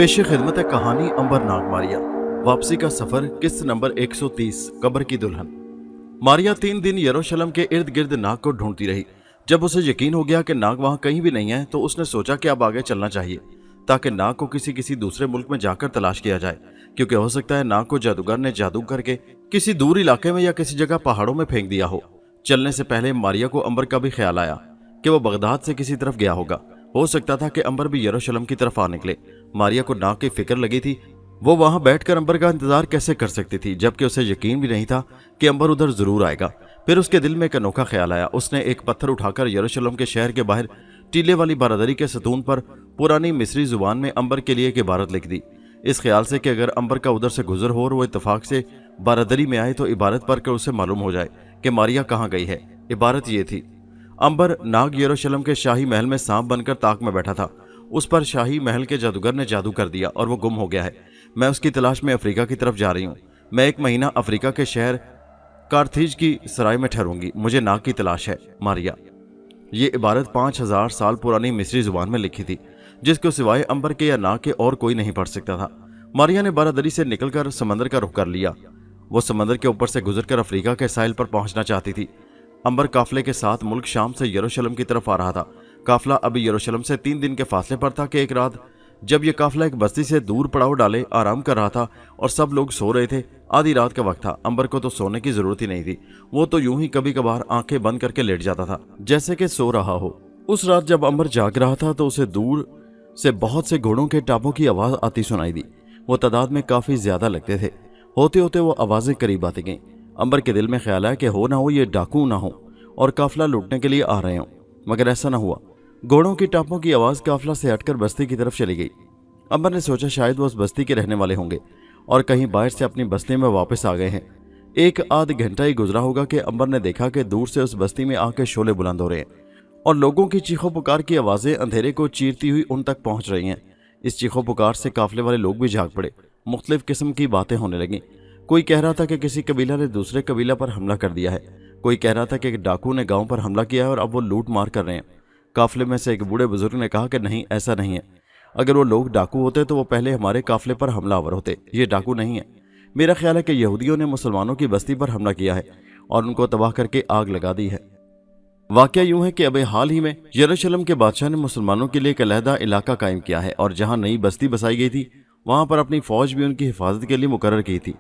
पेश खिदमत है कहानी अंबर नाग मारिया। वापसी का सफर किस्त नंबर 130 कब्र की दुल्हन। मारिया 3 दिन यरूशलेम के इर्द गिर्द नाग को ढूंढती रही। जब उसे यकीन हो गया कि नाग वहां कहीं भी नहीं है तो उसने सोचा कि अब आगे चलना चाहिए ताकि नाग को किसी दूसरे मुल्क में जाकर तलाश किया जाए, क्योंकि हो सकता है नाग को जादूगर ने जादू करके किसी दूर इलाके में या किसी जगह पहाड़ों में फेंक दिया हो। चलने से पहले मारिया को अंबर का भी ख्याल आया कि वो बगदाद से किसी तरफ गया होगा। हो सकता था कि अंबर भी यरूशलेम की तरफ आ निकले। मारिया को नाग की फिक्र लगी थी। वो वहां बैठकर अंबर का इंतजार कैसे कर सकती थी, जबकि उसे यकीन भी नहीं था कि अंबर उधर जरूर आएगा। फिर उसके दिल में एक अनोखा ख्याल आया। उसने एक पत्थर उठाकर यरूशलेम के शहर के बाहर टीले वाली बारादरी के सतून पर पुरानी मिस्री जुबान में अंबर के लिए एक इबारत लिख दी, इस ख्याल से कि अगर अंबर का उधर से गुजर हो और वो इत्तेफाक से बारादरी में आए तो इबारत पढ़कर उसे मालूम हो जाए कि मारिया कहाँ गई है। इबारत ये थी: अंबर नाग यरूशलेम के शाही महल में सांप बनकर ताक में बैठा था। उस पर शाही महल के जादूगर ने जादू कर दिया और वो गुम हो गया है। मैं उसकी तलाश में अफ्रीका की तरफ जा रही हूँ। मैं 1 महीना अफ्रीका के शहर कारथीज की सराय में ठहरूंगी। मुझे नाग की तलाश है, मारिया। ये इबारत 5000 साल पुरानी मिस्री जुबान में लिखी थी, जिसको सिवाय अंबर के या नाग के और कोई नहीं पढ़ सकता था। मारिया ने बारादरी से निकलकर समंदर का रुख कर लिया। वो समंदर के ऊपर से गुजरकर अफ्रीका के साहिल पर पहुंचना चाहती थी। अंबर काफले के साथ मुल्क शाम से यरूशलेम की तरफ आ रहा था। काफला अभी यरूशलेम से 3 दिन के फासले पर था कि एक रात जब यह काफला एक बस्ती से दूर पड़ाव डाले आराम कर रहा था और सब लोग सो रहे थे। आधी रात का वक्त था। अंबर को तो सोने की जरूरत ही नहीं थी। वो तो यूं ही कभी कभार आंखें बंद करके लेट जाता था जैसे कि सो रहा हो। उस रात जब अंबर जाग रहा था तो उसे दूर से बहुत से घोड़ों के टापों की आवाज आती सुनाई दी। वो तादाद में काफी ज्यादा लगते थे। होते होते वो आवाजें करीब आती गईं। अंबर के दिल में ख्याल आया कि हो ना हो ये डाकू ना हो और काफला लूटने के लिए आ रहे हों, मगर ऐसा ना हुआ। घोड़ों की टापों की आवाज काफला से हटकर बस्ती की तरफ चली गई। अंबर ने सोचा शायद वो उस बस्ती के रहने वाले होंगे और कहीं बाहर से अपनी बस्ती में वापस आ गए हैं। 1 घंटा ही गुजरा होगा कि अंबर ने देखा कि दूर से उस बस्ती में आके शोले बुलंद हो रहे हैं और लोगों की चीखों पुकार की आवाजें अंधेरे को चीरती हुई उन तक पहुंच रही हैं। इस चीखों पुकार से काफले वाले लोग भी जाग पड़े। मुख्तलिफ किस्म की बातें होने लगीं। कोई कह रहा था कि किसी कबीला ने दूसरे कबीला पर हमला कर दिया है। कोई कह रहा था कि एक डाकू ने गांव पर हमला किया है और अब वो लूट मार कर रहे हैं। काफले में से एक बूढ़े बुजुर्ग ने कहा कि नहीं, ऐसा नहीं है। अगर वो लोग डाकू होते तो वो पहले हमारे काफले पर हमलावर होते। ये डाकू नहीं है। मेरा ख्याल है कि यहूदियों ने मुसलमानों की बस्ती पर हमला किया है और उनको तबाह करके आग लगा दी है। वाकया यूं है कि अभी हाल ही में यरूशलेम के बादशाह ने मुसलमानों के लिए एक अलहदा इलाका कायम किया है और जहां नई बस्ती बसाई गई थी वहां पर अपनी फौज भी उनकी हिफाजत के लिए मुकर्रर की थी।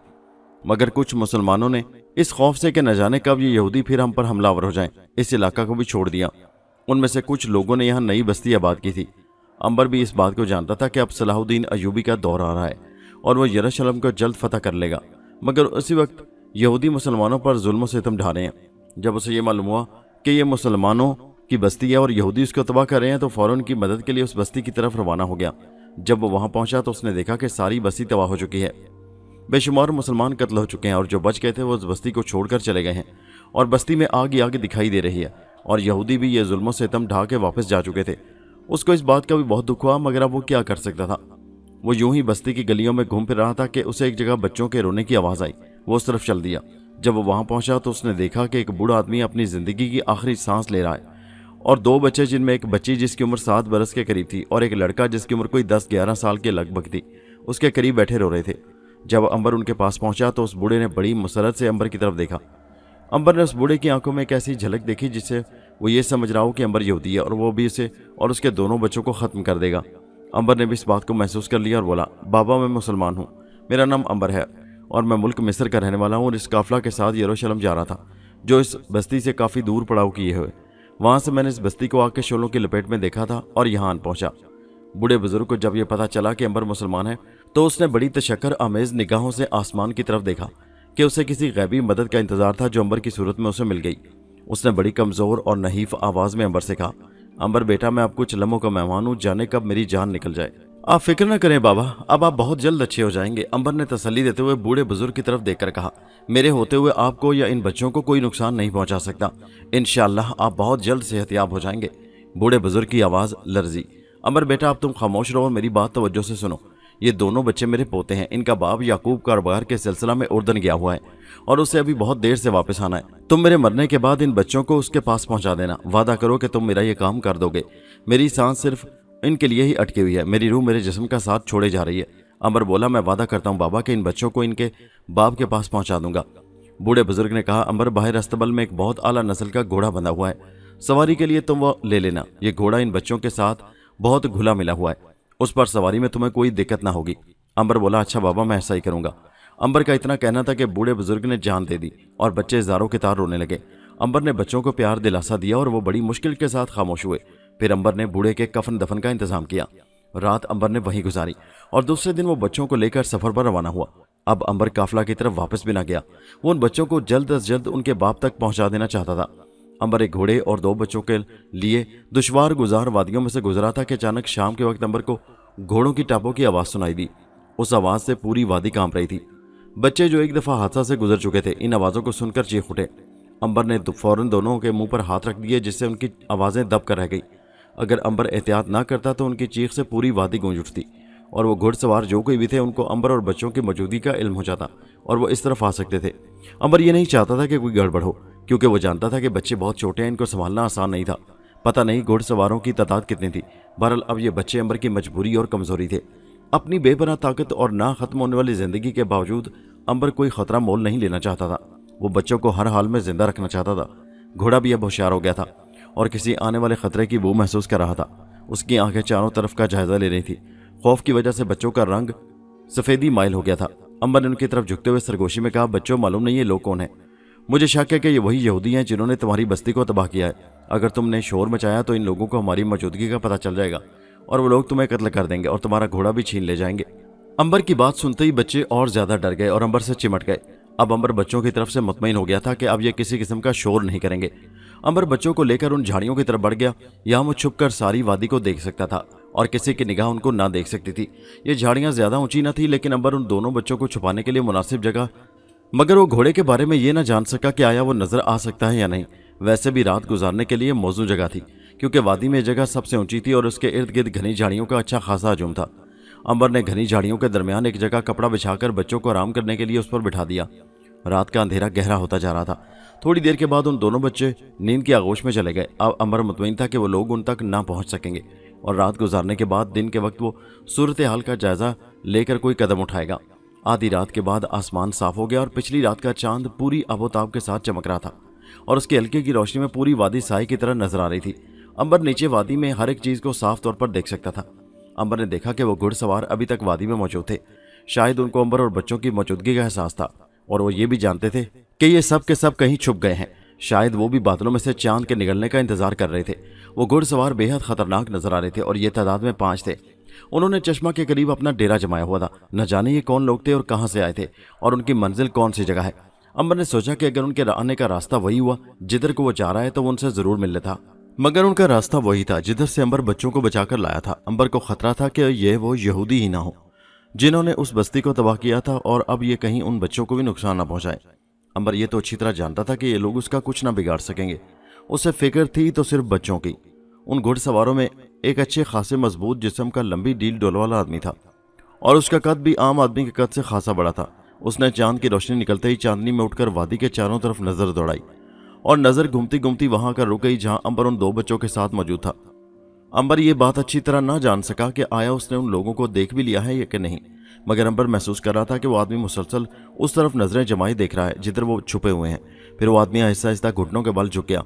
मगर कुछ मुसलमानों ने इस खौफ से कि न जाने कब ये यहूदी फिर हम पर हमलावर हो जाएं, इस इलाका को भी छोड़ दिया। उनमें से कुछ लोगों ने यहाँ नई बस्ती आबाद की थी। अंबर भी इस बात को जानता था कि अब सलाहुद्दीन अयूबी का दौर आ रहा है और वह यरूशलेम को जल्द फतह कर लेगा। मगर उसी वक्त यहूदी मुसलमानों पर जुल्म सितम ढा रहे हैं। जब उसे ये मालूम हुआ कि ये मुसलमानों की बस्ती है और यहूदी उसको तबाह कर रहे हैं तो फौरन उनकी मदद के लिए उस बस्ती की तरफ रवाना हो गया। जब वो वहां पहुंचा तो उसने देखा कि सारी बस्ती तबाह हो चुकी है। बेशुमार मुसलमान कत्ल हो चुके हैं और जो बच गए थे वो उस बस्ती को छोड़कर चले गए हैं और बस्ती में आग ही आग दिखाई दे रही है और यहूदी भी ये जुल्म सितम ढा के वापस जा चुके थे। उसको इस बात का भी बहुत दुख हुआ, मगर अब वो क्या कर सकता था। वो यूं ही बस्ती की गलियों में घूम फिर रहा था कि उसे एक जगह बच्चों के रोने की आवाज़ आई। वो उस तरफ चल दिया। जब वो वहां पहुंचा तो उसने देखा कि एक बूढ़ा आदमी अपनी ज़िंदगी की आखिरी सांस ले रहा है और 2 बच्चे, जिनमें एक बच्ची जिसकी उम्र 7 बरस के करीब थी और एक लड़का जिसकी उम्र कोई 10-11 साल के लगभग थी, उसके करीब बैठे रो रहे थे। जब अंबर उनके पास पहुंचा तो उस बूढ़े ने बड़ी मुसरत से अंबर की तरफ देखा। अंबर ने उस बूढ़े की आंखों में एक ऐसी झलक देखी जिससे वो ये समझ रहा हो कि अंबर यहूदी है और वो भी इसे और उसके दोनों बच्चों को ख़त्म कर देगा। अंबर ने भी इस बात को महसूस कर लिया और बोला, बाबा मैं मुसलमान हूँ, मेरा नाम अंबर है और मैं मुल्क मिस्र का रहने वाला हूँ और इस काफला के साथ यरूशलेम जा रहा था जो इस बस्ती से काफ़ी दूर पड़ाव किए हुए। वहाँ से मैंने इस बस्ती को आग के शोलों की लपेट में देखा था और यहाँ आन पहुँचा। बूढ़े बुजुर्ग को जब यह पता चला कि अंबर मुसलमान है तो उसने बड़ी तशक्कर आमेज निगाहों से आसमान की तरफ देखा कि उसे किसी गैबी मदद का इंतजार था जो अंबर की सूरत में उसे मिल गई। उसने बड़ी कमज़ोर और नहीफ आवाज़ में अंबर से कहा, अंबर बेटा मैं अब कुछ लम्हों का मेहमान हूँ, जाने कब मेरी जान निकल जाए। आप फिक्र न करें बाबा, अब आप बहुत जल्द अच्छे हो जाएंगे। अंबर ने तसल्ली देते हुए बूढ़े बुजुर्ग की तरफ देखकर कहा, मेरे होते हुए आपको या इन बच्चों को कोई नुकसान नहीं पहुंचा सकता। इंशाअल्लाह आप बहुत जल्द सेहतयाब हो जाएंगे। बूढ़े बुजुर्ग की आवाज़ लर्जी। अंबर बेटा अब तुम खामोश रहो और मेरी बात तवज्जो से सुनो। ये दोनों बच्चे मेरे पोते हैं। इनका बाप याकूब कारोबार के सिलसिला में उर्दन गया हुआ है और उसे अभी बहुत देर से वापस आना है। तुम मेरे मरने के बाद इन बच्चों को उसके पास पहुंचा देना। वादा करो कि तुम मेरा ये काम कर दोगे। मेरी सांस सिर्फ इनके लिए ही अटकी हुई है। मेरी रूह मेरे जिस्म का साथ छोड़े जा रही है। अंबर बोला, मैं वादा करता हूँ बाबा कि इन बच्चों को इनके बाप के पास पहुंचा दूंगा। बूढ़े बुजुर्ग ने कहा, अंबर, बाहर अस्तबल में एक बहुत आला नस्ल का घोड़ा बंधा हुआ है, सवारी के लिए तुम वो ले लेना। ये घोड़ा इन बच्चों के साथ बहुत घुला मिला हुआ है, उस पर सवारी में तुम्हें कोई दिक्कत ना होगी। अंबर बोला, अच्छा बाबा, मैं ऐसा ही करूंगा। अंबर का इतना कहना था कि बूढ़े बुजुर्ग ने जान दे दी और बच्चे ज़ारों के तार रोने लगे। अंबर ने बच्चों को प्यार दिलासा दिया और वो बड़ी मुश्किल के साथ खामोश हुए। फिर अंबर ने बूढ़े के कफन दफन का इंतजाम किया। रात अंबर ने वहीं गुजारी और दूसरे दिन वो बच्चों को लेकर सफर पर रवाना हुआ। अब अंबर काफिला की तरफ वापस भी ना गया। वो उन बच्चों को जल्द अज जल्द उनके बाप तक पहुंचा देना चाहता था। अंबर एक घोड़े और 2 बच्चों के लिए दुश्वार गुजार वादियों में से गुजरा था कि अचानक शाम के वक्त अंबर को घोड़ों की टापों की आवाज़ सुनाई दी। उस आवाज़ से पूरी वादी कांप रही थी। बच्चे जो एक दफ़ा हादसा से गुजर चुके थे, इन आवाज़ों को सुनकर चीख उठे। अंबर ने फौरन दोनों के मुंह पर हाथ रख दिए, जिससे उनकी आवाज़ें दब कर रह गई। अगर अंबर एहतियात ना करता तो उनकी चीख से पूरी वादी गूंज उठती और वो घुड़सवार जो कोई भी थे उनको अंबर और बच्चों की मौजूदगी का इल्म हो जाता और वो इस तरफ आ सकते थे। अंबर ये नहीं चाहता था कि कोई गड़बड़ हो, क्योंकि वो जानता था कि बच्चे बहुत छोटे हैं, इनको संभालना आसान नहीं था। पता नहीं घुड़सवारों की तादाद कितनी थी। बहरहाल अब ये बच्चे अंबर की मजबूरी और कमजोरी थे। अपनी बेपनाह ताकत और ना खत्म होने वाली जिंदगी के बावजूद अंबर कोई खतरा मोल नहीं लेना चाहता था। वो बच्चों को हर हाल में जिंदा रखना चाहता था। घोड़ा भी अब होशियार हो गया था और किसी आने वाले खतरे की बू महसूस कर रहा था। उसकी आंखें चारों तरफ का जायजा ले रही थी। खौफ की वजह से बच्चों का रंग सफेदी माइल हो गया था। अंबर ने उनकी तरफ झुकते हुए सरगोशी में कहा, बच्चों, मालूम नहीं ये लोग कौन हैं? मुझे शक है कि ये वही यहूदी हैं जिन्होंने तुम्हारी बस्ती को तबाह किया है। अगर तुमने शोर मचाया तो इन लोगों को हमारी मौजूदगी का पता चल जाएगा और वो लोग तुम्हें कत्ल कर देंगे और तुम्हारा घोड़ा भी छीन ले जाएंगे। अंबर की बात सुनते ही बच्चे और ज्यादा डर गए और अंबर से चिमट गए। अब अंबर बच्चों की तरफ से मुतमईन हो गया था कि अब ये किसी किस्म का शोर नहीं करेंगे। अंबर बच्चों को लेकर उन झाड़ियों की तरफ बढ़ गया। यहाँ वो छुपकर सारी वादी को देख सकता था और किसी की निगाह उनको ना देख सकती थी। ये झाड़ियाँ ज्यादा ऊंची न थी, लेकिन अंबर उन दोनों बच्चों को छुपाने के लिए मुनासिब जगह, मगर वो घोड़े के बारे में ये ना जान सका कि आया वो नजर आ सकता है या नहीं। वैसे भी रात गुजारने के लिए मौजूद जगह थी, क्योंकि वादी में जगह सबसे ऊंची थी और उसके इर्द गिर्द घनी झाड़ियों का अच्छा खासा हजूम था। अंबर ने घनी झाड़ियों के दरमियान एक जगह कपड़ा बिछाकर बच्चों को आराम करने के लिए उस पर बिठा दिया। रात का अंधेरा गहरा होता जा रहा था। थोड़ी देर के बाद उन दोनों बच्चे नींद की आगोश में चले गए। अब अंबर मुतमईन था कि वो लोग उन तक ना पहुंच सकेंगे और रात गुजारने के बाद दिन के वक्त वो सूरत हाल का जायजा लेकर कोई कदम उठाएगा। आधी रात के बाद आसमान साफ हो गया और पिछली रात का चांद पूरी आबोताब के साथ चमक रहा था और उसके हल्के की रोशनी में पूरी वादी साए की तरह नजर आ रही थी। अंबर नीचे वादी में हर एक चीज को साफ तौर पर देख सकता था। अंबर ने देखा कि वो घुड़सवार अभी तक वादी में मौजूद थे। शायद उनको अंबर और बच्चों की मौजूदगी का एहसास था और वो ये भी जानते थे कि ये सब के सब कहीं छुप गए हैं। शायद वो भी बादलों में से चांद के निकलने का इंतजार कर रहे थे। वो घुड़सवार बेहद खतरनाक नजर आ रहे थे और ये तादाद में 5 थे। उन्होंने चश्मा के करीब अपना डेरा जमाया हुआ था। न जाने ये कौन लोग थे और कहां से आए थे और उनकी मंजिल कौन सी जगह है। अंबर ने सोचा कि अगर उनके आने का रास्ता वही हुआ जिधर को वो जा रहा है तो वो उनसे जरूर मिल लेता, मगर उनका रास्ता वही था जिधर से अंबर बच्चों को बचाकर लाया था। अंबर को खतरा था कि ये वो यहूदी ही ना हो जिन्होंने उस बस्ती को तबाह किया था और अब ये कहीं उन बच्चों को भी नुकसान ना पहुंचाए। अंबर ये तो अच्छी तरह जानता था कि ये लोग उसका कुछ ना बिगाड़ सकेंगे। उसे फिक्र थी तो सिर्फ बच्चों की। उन घुड़सवारों में एक अच्छे खासे मजबूत जिस्म का लंबी डील डोल वाला आदमी था और उसका कद भी आम आदमी के कद से खासा बड़ा था। उसने चांद की रोशनी निकलते ही चांदनी में उठकर वादी के चारों तरफ नजर दौड़ाई और नजर घूमती घूमती वहां कर रुक गई जहां अंबर उन 2 बच्चों के साथ मौजूद था। अंबर ये बात अच्छी तरह ना जान सका कि आया उसने उन लोगों को देख भी लिया है या कि नहीं, मगर अंबर महसूस कर रहा था कि वो आदमी मुसलसल उस तरफ नजरें जमाए देख रहा है जिधर वो छुपे हुए हैं। फिर वो आदमी आहिस्ता आहिस्ता घुटनों के बल झुक गया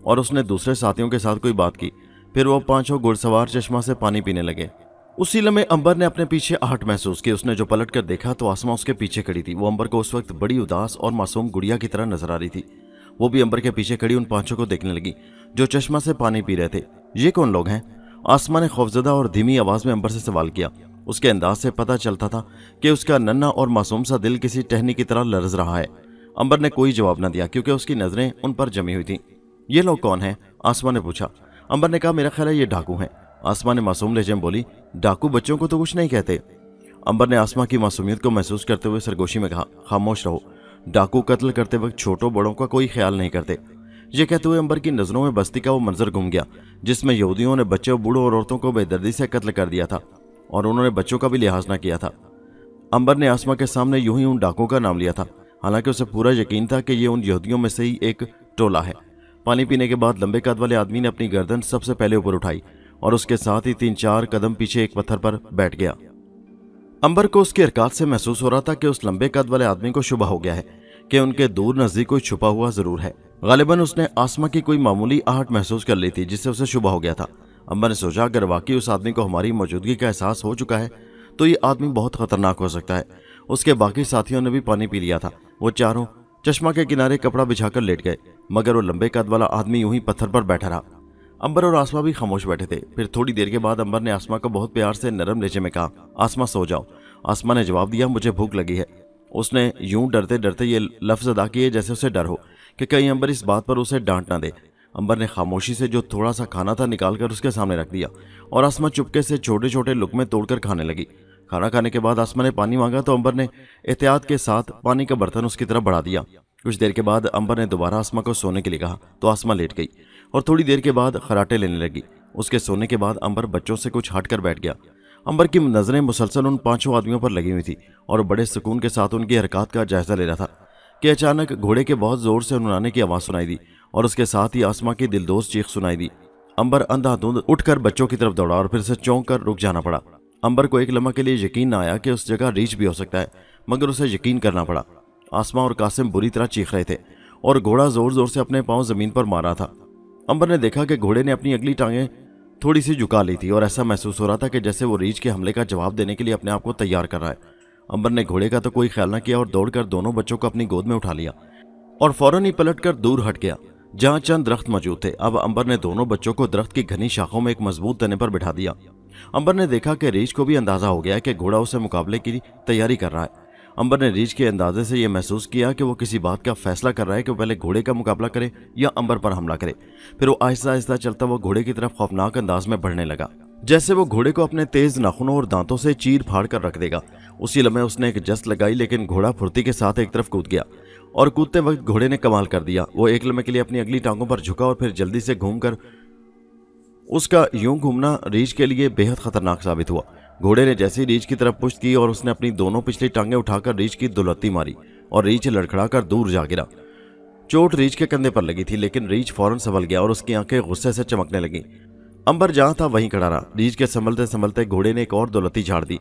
और उसने दूसरे साथियों के साथ कोई बात की। फिर वो 5 घुड़सवार चश्मा से पानी पीने लगे। उसी लम्हे अंबर ने अपने पीछे आहट महसूस की। उसने जो पलट कर देखा तो आसमां उसके पीछे खड़ी थी। वो अंबर को उस वक्त बड़ी उदास और मासूम गुड़िया की तरह नजर आ रही थी। वो भी अंबर के पीछे खड़ी उन 5 को देखने लगी जो चश्मा से पानी पी रहे थे। ये कौन लोग हैं? आसमां ने खौफजदा और धीमी आवाज में अंबर से सवाल किया। उसके अंदाज से पता चलता था कि उसका नन्हा और मासूम सा दिल किसी टहनी की तरह लरज रहा है। अंबर ने कोई जवाब न दिया क्योंकि उसकी नजरें उन पर जमी हुई थीं। ये लोग कौन हैं? आसमां ने पूछा। अंबर ने कहा, मेरा ख्याल है ये डाकू हैं। आसमां ने मासूम लहजे में बोली, डाकू बच्चों को तो कुछ नहीं कहते। अंबर ने आसमां की मासूमियत को महसूस करते हुए सरगोशी में कहा, खामोश रहो। डाकू कत्ल करते वक्त छोटों बड़ों का कोई ख्याल नहीं करते। ये कहते हुए अंबर की नजरों में बस्ती का वो मंजर घूम गया जिसमें यहूदियों ने बच्चों, बूढ़ों और औरतों को बेदर्दी से कत्ल कर दिया था और उन्होंने बच्चों का भी लिहाज न किया था। अंबर ने आसमां के सामने यूं ही उन डाकुओं का नाम लिया था, हालांकि उसे पूरा यकीन था कि ये उन यहूदियों में से ही एक टोला है। पानी पीने के बाद लंबे कद वाले आदमी ने अपनी गर्दन सबसे पहले ऊपर उठाई اور اس کے ساتھ ہی 3-4 قدم پیچھے ایک پتھر پر بیٹھ گیا۔ امبر کو اس کی حرکات سے محسوس ہو رہا تھا کہ اس لمبے قد والے آدمی کو شبہ ہو گیا ہے کہ ان کے دور نزدیک کوئی چھپا ہوا ضرور ہے۔ غالباً اس نے آسما کی کوئی معمولی آہٹ محسوس کر لی تھی جس سے اسے شبہ ہو گیا تھا۔ امبر نے سوچا اگر واقعی اس آدمی کو ہماری موجودگی کا احساس ہو چکا ہے تو یہ آدمی بہت خطرناک ہو سکتا ہے۔ اس کے باقی ساتھیوں نے بھی پانی پی لیا تھا۔ وہ چاروں چشمہ کے کنارے کپڑا بچھا کر لیٹ گئے، مگر وہ لمبے قد والا آدمی یوں ہی پتھر پر بیٹھا رہا۔ امبر اور آسما بھی خاموش بیٹھے تھے۔ پھر تھوڑی دیر کے بعد امبر نے آسما کو بہت پیار سے نرم لہجے میں کہا، آسما سو جاؤ۔ آسما نے جواب دیا، مجھے بھوک لگی ہے۔ اس نے یوں ڈرتے ڈرتے یہ لفظ ادا کیے جیسے اسے ڈر ہو کہ کہیں امبر اس بات پر اسے ڈانٹ نہ دے۔ امبر نے خاموشی سے جو تھوڑا سا کھانا تھا نکال کر اس کے سامنے رکھ دیا اور آسما چپکے سے چھوٹے چھوٹے لقمے توڑ کر کھانے لگی۔ کھانا کھانے کے بعد آسما نے پانی مانگا تو امبر نے احتیاط کے ساتھ پانی کا برتن اس کی طرف بڑھا دیا۔ کچھ دیر کے بعد امبر نے دوبارہ آسما کو سونے کے لیے کہا تو آسما لیٹ گئی اور تھوڑی دیر کے بعد خراٹے لینے لگی۔ اس کے سونے کے بعد امبر بچوں سے کچھ ہٹ کر بیٹھ گیا۔ امبر کی نظریں مسلسل ان 5 آدمیوں پر لگی ہوئی تھی اور بڑے سکون کے ساتھ ان کی حرکات کا جائزہ لے رہا تھا کہ اچانک گھوڑے کے بہت زور سے ننانے کی آواز سنائی دی اور اس کے ساتھ ہی آسما کی دلدوز چیخ سنائی دی۔ امبر اندھا دھند اٹھ کر بچوں کی طرف دوڑا اور پھر سے چونک کر رک جانا پڑا۔ امبر کو ایک لمحہ کے لیے یقین نہ آیا کہ اس جگہ ریچھ بھی ہو سکتا ہے، مگر اسے یقین کرنا پڑا۔ آسما اور قاسم بری طرح چیخ رہے تھے اور گھوڑا زور زور سے اپنے پاؤں زمین پر مار رہا تھا۔ امبر نے دیکھا کہ گھوڑے نے اپنی اگلی ٹانگیں تھوڑی سی جھکا لی تھی اور ایسا محسوس ہو رہا تھا کہ جیسے وہ ریچھ کے حملے کا جواب دینے کے لیے اپنے آپ کو تیار کر رہا ہے۔ امبر نے گھوڑے کا تو کوئی خیال نہ کیا اور دوڑ کر دونوں بچوں کو اپنی گود میں اٹھا لیا اور فوراً ہی پلٹ کر دور ہٹ گیا جہاں چند درخت موجود تھے۔ اب امبر نے دونوں بچوں کو درخت کی گھنی شاخوں میں ایک مضبوط تنے پر بٹھا دیا۔ امبر نے دیکھا کہ ریچھ کو بھی اندازہ ہو گیا کہ گھوڑا اسے مقابلے کی تیاری کر رہا ہے۔ امبر نے ریچھ کے اندازے سے یہ محسوس کیا کہ وہ کسی بات کا فیصلہ کر رہا ہے کہ وہ پہلے گھوڑے کا مقابلہ کرے یا امبر پر حملہ کرے۔ پھر وہ آہستہ آہستہ چلتا وہ گھوڑے کی طرف خوفناک انداز میں بڑھنے لگا، جیسے وہ گھوڑے کو اپنے تیز ناخنوں اور دانتوں سے چیر پھاڑ کر رکھ دے گا۔ اسی لمحے اس نے ایک جست لگائی لیکن گھوڑا پھرتی کے ساتھ ایک طرف کود گیا اور کودتے وقت گھوڑے نے کمال کر دیا۔ وہ ایک لمحے کے لیے اپنی اگلی ٹانگوں پر جھکا اور پھر جلدی سے گھوم کر اس کا یوں گھومنا ریچھ کے لیے بے حد خطرناک ثابت ہوا۔ گھوڑے نے جیسے ریچھ کی طرف پشت کی اور اس نے اپنی دونوں پچھلی ٹانگیں اٹھا کر ریچھ کی دلتی ماری اور ریچھ لڑکھڑا کر دور جا گرا۔ چوٹ ریچھ کے کندھے پر لگی تھی لیکن ریچھ فوراً سنبھل گیا اور اس کی آنکھیں غصے سے چمکنے لگیں۔ امبر جہاں تھا وہیں کھڑا رہا۔ ریچھ کے سنبھلتے سنبھلتے گھوڑے نے ایک اور دلتی جھاڑ دی۔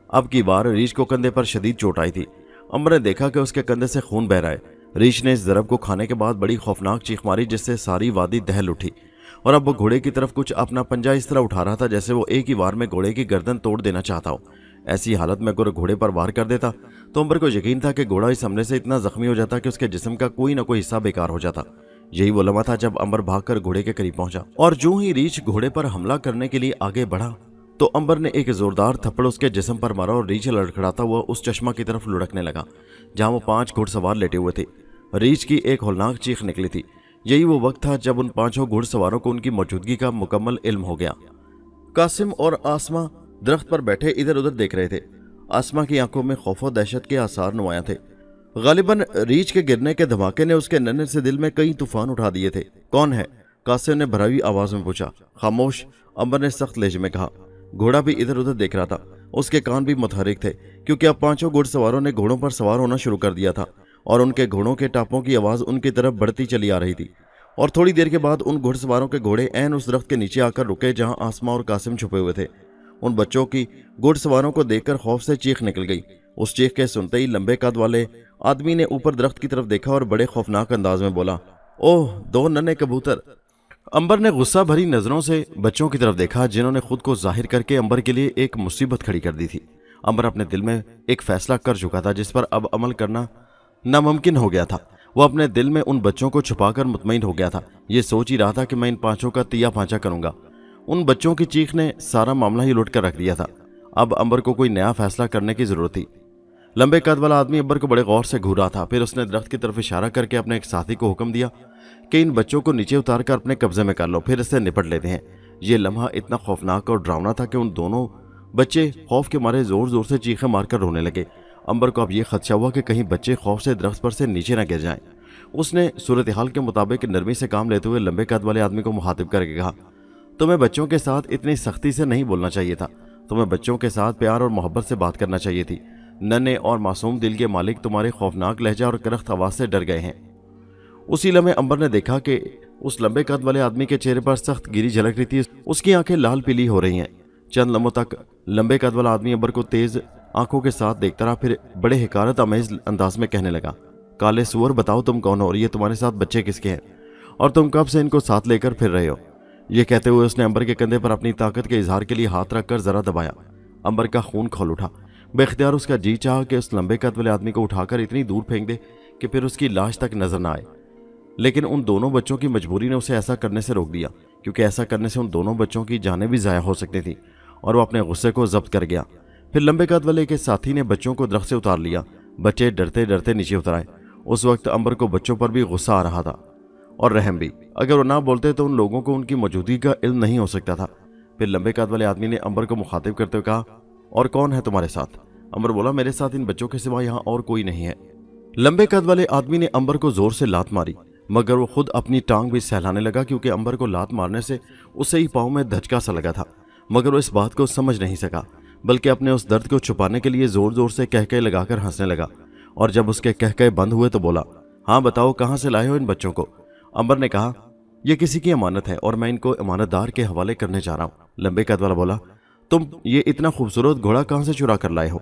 اب کی بار ریچھ کو کندھے پر شدید چوٹ آئی تھی۔ امبر نے دیکھا کہ اس کے کندھے سے خون بہہ رہا ہے۔ ریچھ نے اس ضرب کو کھانے کے بعد بڑی خوفناک چیخ ماری جس سے ساری وادی دہل اٹھی اور اب وہ گھوڑے کی طرف کچھ اپنا پنجہ اس طرح اٹھا رہا تھا جیسے وہ ایک ہی وار میں گھوڑے کی گردن توڑ دینا چاہتا ہو۔ ایسی حالت میں اگر گھوڑے پر وار کر دیتا تو امبر کو یقین تھا کہ گھوڑا اس حملے سے اتنا زخمی ہو جاتا کہ اس کے جسم کا کوئی نہ کوئی حصہ بیکار ہو جاتا۔ یہی وہ لمحہ تھا جب امبر بھاگ کر گھوڑے کے قریب پہنچا اور جو ہی ریچھ گھوڑے پر حملہ کرنے کے لیے آگے بڑھا تو امبر نے ایک زوردار تھپڑ اس کے جسم پر مارا اور ریچھ لڑکھڑاتا ہوا اس چشمہ کی طرف لڑکنے لگا جہاں وہ 5 گھڑ سوار لیٹے ہوئے تھے۔ ریچھ کی ایک ہولناک چیخ نکلی تھی۔ یہی وہ وقت تھا جب ان 5 گھڑ سواروں کو ان کی موجودگی کا مکمل علم ہو گیا۔ قاسم اور آسما درخت پر بیٹھے ادھر ادھر دیکھ رہے تھے۔ آسما کی آنکھوں میں خوف و دہشت کے آثار نمایاں تھے۔ غالباً ریچھ کے گرنے کے دھماکے نے اس کے ننھے سے دل میں کئی طوفان اٹھا دیے تھے۔ کون ہے؟ قاسم نے بھراوی آواز میں پوچھا۔ خاموش، امبر نے سخت لہجے میں کہا۔ گھوڑا بھی ادھر ادھر دیکھ رہا تھا۔ اس کے کان بھی متحرک تھے کیونکہ اب 5 گھڑ سواروں نے گھوڑوں پر سوار ہونا شروع کر دیا تھا اور ان کے گھوڑوں کے ٹاپوں کی آواز ان کی طرف بڑھتی چلی آ رہی تھی۔ اور تھوڑی دیر کے بعد ان گھڑ سواروں کے گھوڑے عین اس درخت کے نیچے آ کر رکے جہاں آسما اور قاسم چھپے ہوئے تھے۔ ان بچوں کی گھڑ سواروں کو دیکھ کر خوف سے چیخ نکل گئی۔ اس چیخ کے سنتے ہی لمبے قد والے آدمی نے اوپر درخت کی طرف دیکھا اور بڑے خوفناک انداز میں بولا، اوہ 2 ننھے کبوتر۔ امبر نے غصہ بھری نظروں سے بچوں کی طرف دیکھا جنہوں نے خود کو ظاہر کر کے امبر کے لیے ایک مصیبت کھڑی کر دی تھی۔ امبر اپنے دل میں ایک فیصلہ کر چکا تھا جس پر اب عمل کرنا ناممکن ہو گیا تھا۔ وہ اپنے دل میں ان بچوں کو چھپا کر مطمئن ہو گیا تھا۔ یہ سوچ ہی رہا تھا کہ میں ان 5 کا تیا پانچا کروں گا۔ ان بچوں کی چیخ نے سارا معاملہ ہی لٹ کر رکھ دیا تھا۔ اب امبر کو کوئی نیا فیصلہ کرنے کی ضرورت تھی۔ لمبے قد والا آدمی امبر کو بڑے غور سے گھور رہا تھا۔ پھر اس نے درخت کی طرف اشارہ کر کے اپنے ایک ساتھی کو حکم دیا کہ ان بچوں کو نیچے اتار کر اپنے قبضے میں کر لو، پھر اس سے نپٹ لیتے ہیں۔ یہ لمحہ اتنا خوفناک اور ڈراؤنا تھا کہ ان دونوں بچے خوف کے مارے زور زور سے چیخیں مار کر رونے لگے۔ امبر کو اب یہ خدشہ ہوا کہ کہیں بچے خوف سے درخت پر سے نیچے نہ گر جائیں۔ اس نے صورتحال کے مطابق نرمی سے کام لیتے ہوئے لمبے قد والے آدمی کو مخاطب کر کے کہا، تمہیں بچوں کے ساتھ اتنی سختی سے نہیں بولنا چاہیے تھا، تمہیں بچوں کے ساتھ پیار اور محبت سے بات کرنا چاہیے تھی۔ ننھے اور معصوم دل کے مالک تمہارے خوفناک لہجہ اور کرخت آواز سے ڈر گئے ہیں۔ اسی لمحے امبر نے دیکھا کہ उस लंबे कद वाले आदमी के चेहरे पर सख्त गिरी झलक रही थी। उसकी आंखें लाल पीली हो रही हैं। चंद लम्हों तक लंबे कद वाला आदमी अंबर को तेज आंखों के साथ देखता रहा, फिर बड़े हिकारत अमेज अंदाज में कहने लगा, काले सुअर, बताओ तुम कौन हो और ये तुम्हारे साथ बच्चे किसके हैं और तुम कब से इनको साथ लेकर फिर रहे हो। ये कहते हुए उसने अंबर के कंधे पर अपनी ताकत के इजहार के लिए हाथ रखकर जरा दबाया। अंबर का खून खौल उठा। बेख्तियार उसका जी चाहा कि उस लंबे कद वाले आदमी को उठाकर इतनी दूर फेंक दे कि फिर उसकी लाश तक नजर न आए, लेकिन उन दोनों बच्चों की मजबूरी ने उसे ऐसा करने से रोक दिया, क्योंकि ऐसा करने से उन दोनों बच्चों की जानें भी ज़ाया हो सकती थी। और वो अपने गुस्से को जब्त कर गया। फिर लंबे कद वाले के साथी ने बच्चों को दरख्त से उतार लिया। बच्चे डरते डरते नीचे उतर आए। उस वक्त अंबर को बच्चों पर भी गुस्सा आ रहा था और रहम भी। अगर वो ना बोलते तो उन लोगों को उनकी मौजूदगी का इल्म नहीं हो सकता था। फिर लंबे कद वाले आदमी ने अंबर को मुखातिब करते हुए कहा, और कौन है तुम्हारे साथ? अंबर बोला, मेरे साथ इन बच्चों के सिवा यहाँ और कोई नहीं है। लंबे कद वाले आदमी ने अंबर को जोर से लात मारी, मगर वो खुद अपनी टांग भी सहलाने लगा, क्योंकि अंबर को लात मारने से उसे ही पाँव में धचका सा लगा था। मगर वो इस बात को समझ नहीं सका, बल्कि अपने उस दर्द को छुपाने के लिए जोर जोर से कहके लगाकर हंसने लगा। और जब उसके कहके बंद हुए तो बोला, हाँ बताओ, कहाँ से लाए हो इन बच्चों को? अंबर ने कहा, यह किसी की अमानत है और मैं इनको अमानतदार के हवाले करने जा रहा हूँ। लंबे कद वाला बोला, तुम ये इतना खूबसूरत घोड़ा कहाँ से चुरा कर लाए हो?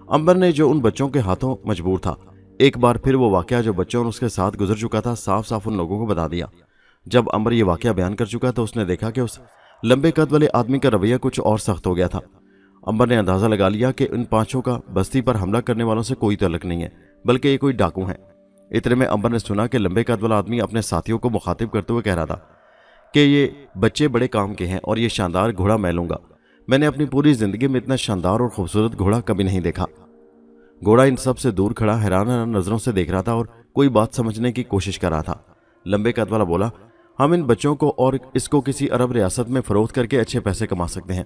अंबर ने, जो उन बच्चों के हाथों मजबूर था, एक बार फिर वो वाकया जो बच्चों और उसके साथ गुजर चुका था साफ साफ उन लोगों को बता दिया। जब अंबर ये वाकया बयान कर चुका तो उसने देखा कि उस लंबे कद वाले आदमी का रवैया कुछ और सख्त हो गया था। अंबर ने अंदाजा लगा लिया कि इन पांचों का बस्ती पर हमला करने वालों से कोई तल्लुक नहीं है, बल्कि ये कोई डाकू हैं। इतने में अंबर ने सुना कि लंबे कद वाला आदमी अपने साथियों को मुखातिब करते हुए कह रहा था कि ये बच्चे बड़े काम के हैं और ये शानदार घोड़ा मैं लूंगा। मैंने अपनी पूरी जिंदगी में इतना शानदार और खूबसूरत घोड़ा कभी नहीं देखा। घोड़ा इन सब से दूर खड़ा हैरान नजरों से देख रहा था और कोई बात समझने की कोशिश कर रहा था। लंबे कद वाला बोला, हम इन बच्चों को और इसको किसी अरब रियासत में फरोख्त करके अच्छे पैसे कमा सकते हैं।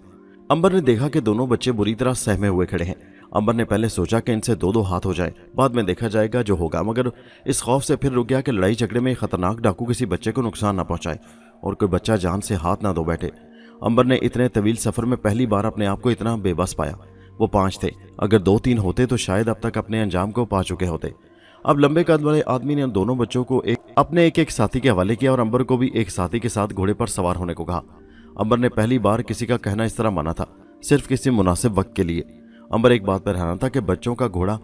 अंबर ने देखा कि दोनों बच्चे बुरी तरह सहमे हुए खड़े हैं। अंबर ने पहले सोचा कि इनसे दो दो हाथ हो जाए, बाद में देखा जाएगा जो होगा, मगर इस खौफ से फिर रुक गया कि लड़ाई झगड़े में खतरनाक डाकू किसी बच्चे को नुकसान ना पहुंचाए और कोई बच्चा जान से हाथ ना धो बैठे। अंबर ने इतने तवील सफर में पहली बार अपने आप को इतना बेबस पाया। वो 5 थे, अगर 2-3 होते तो शायद अब तक अपने अंजाम को पा चुके होते। अब लंबे कद वाले आदमी ने उन दोनों बच्चों को अपने एक साथी के हवाले किया और अंबर को भी एक साथी के साथ घोड़े पर सवार होने को कहा। अंबर ने पहली बार किसी का कहना इस तरह माना था, सिर्फ किसी मुनासिब वक्त के लिए। अंबर एक बात पर हैरान था कि बच्चों का घोड़ा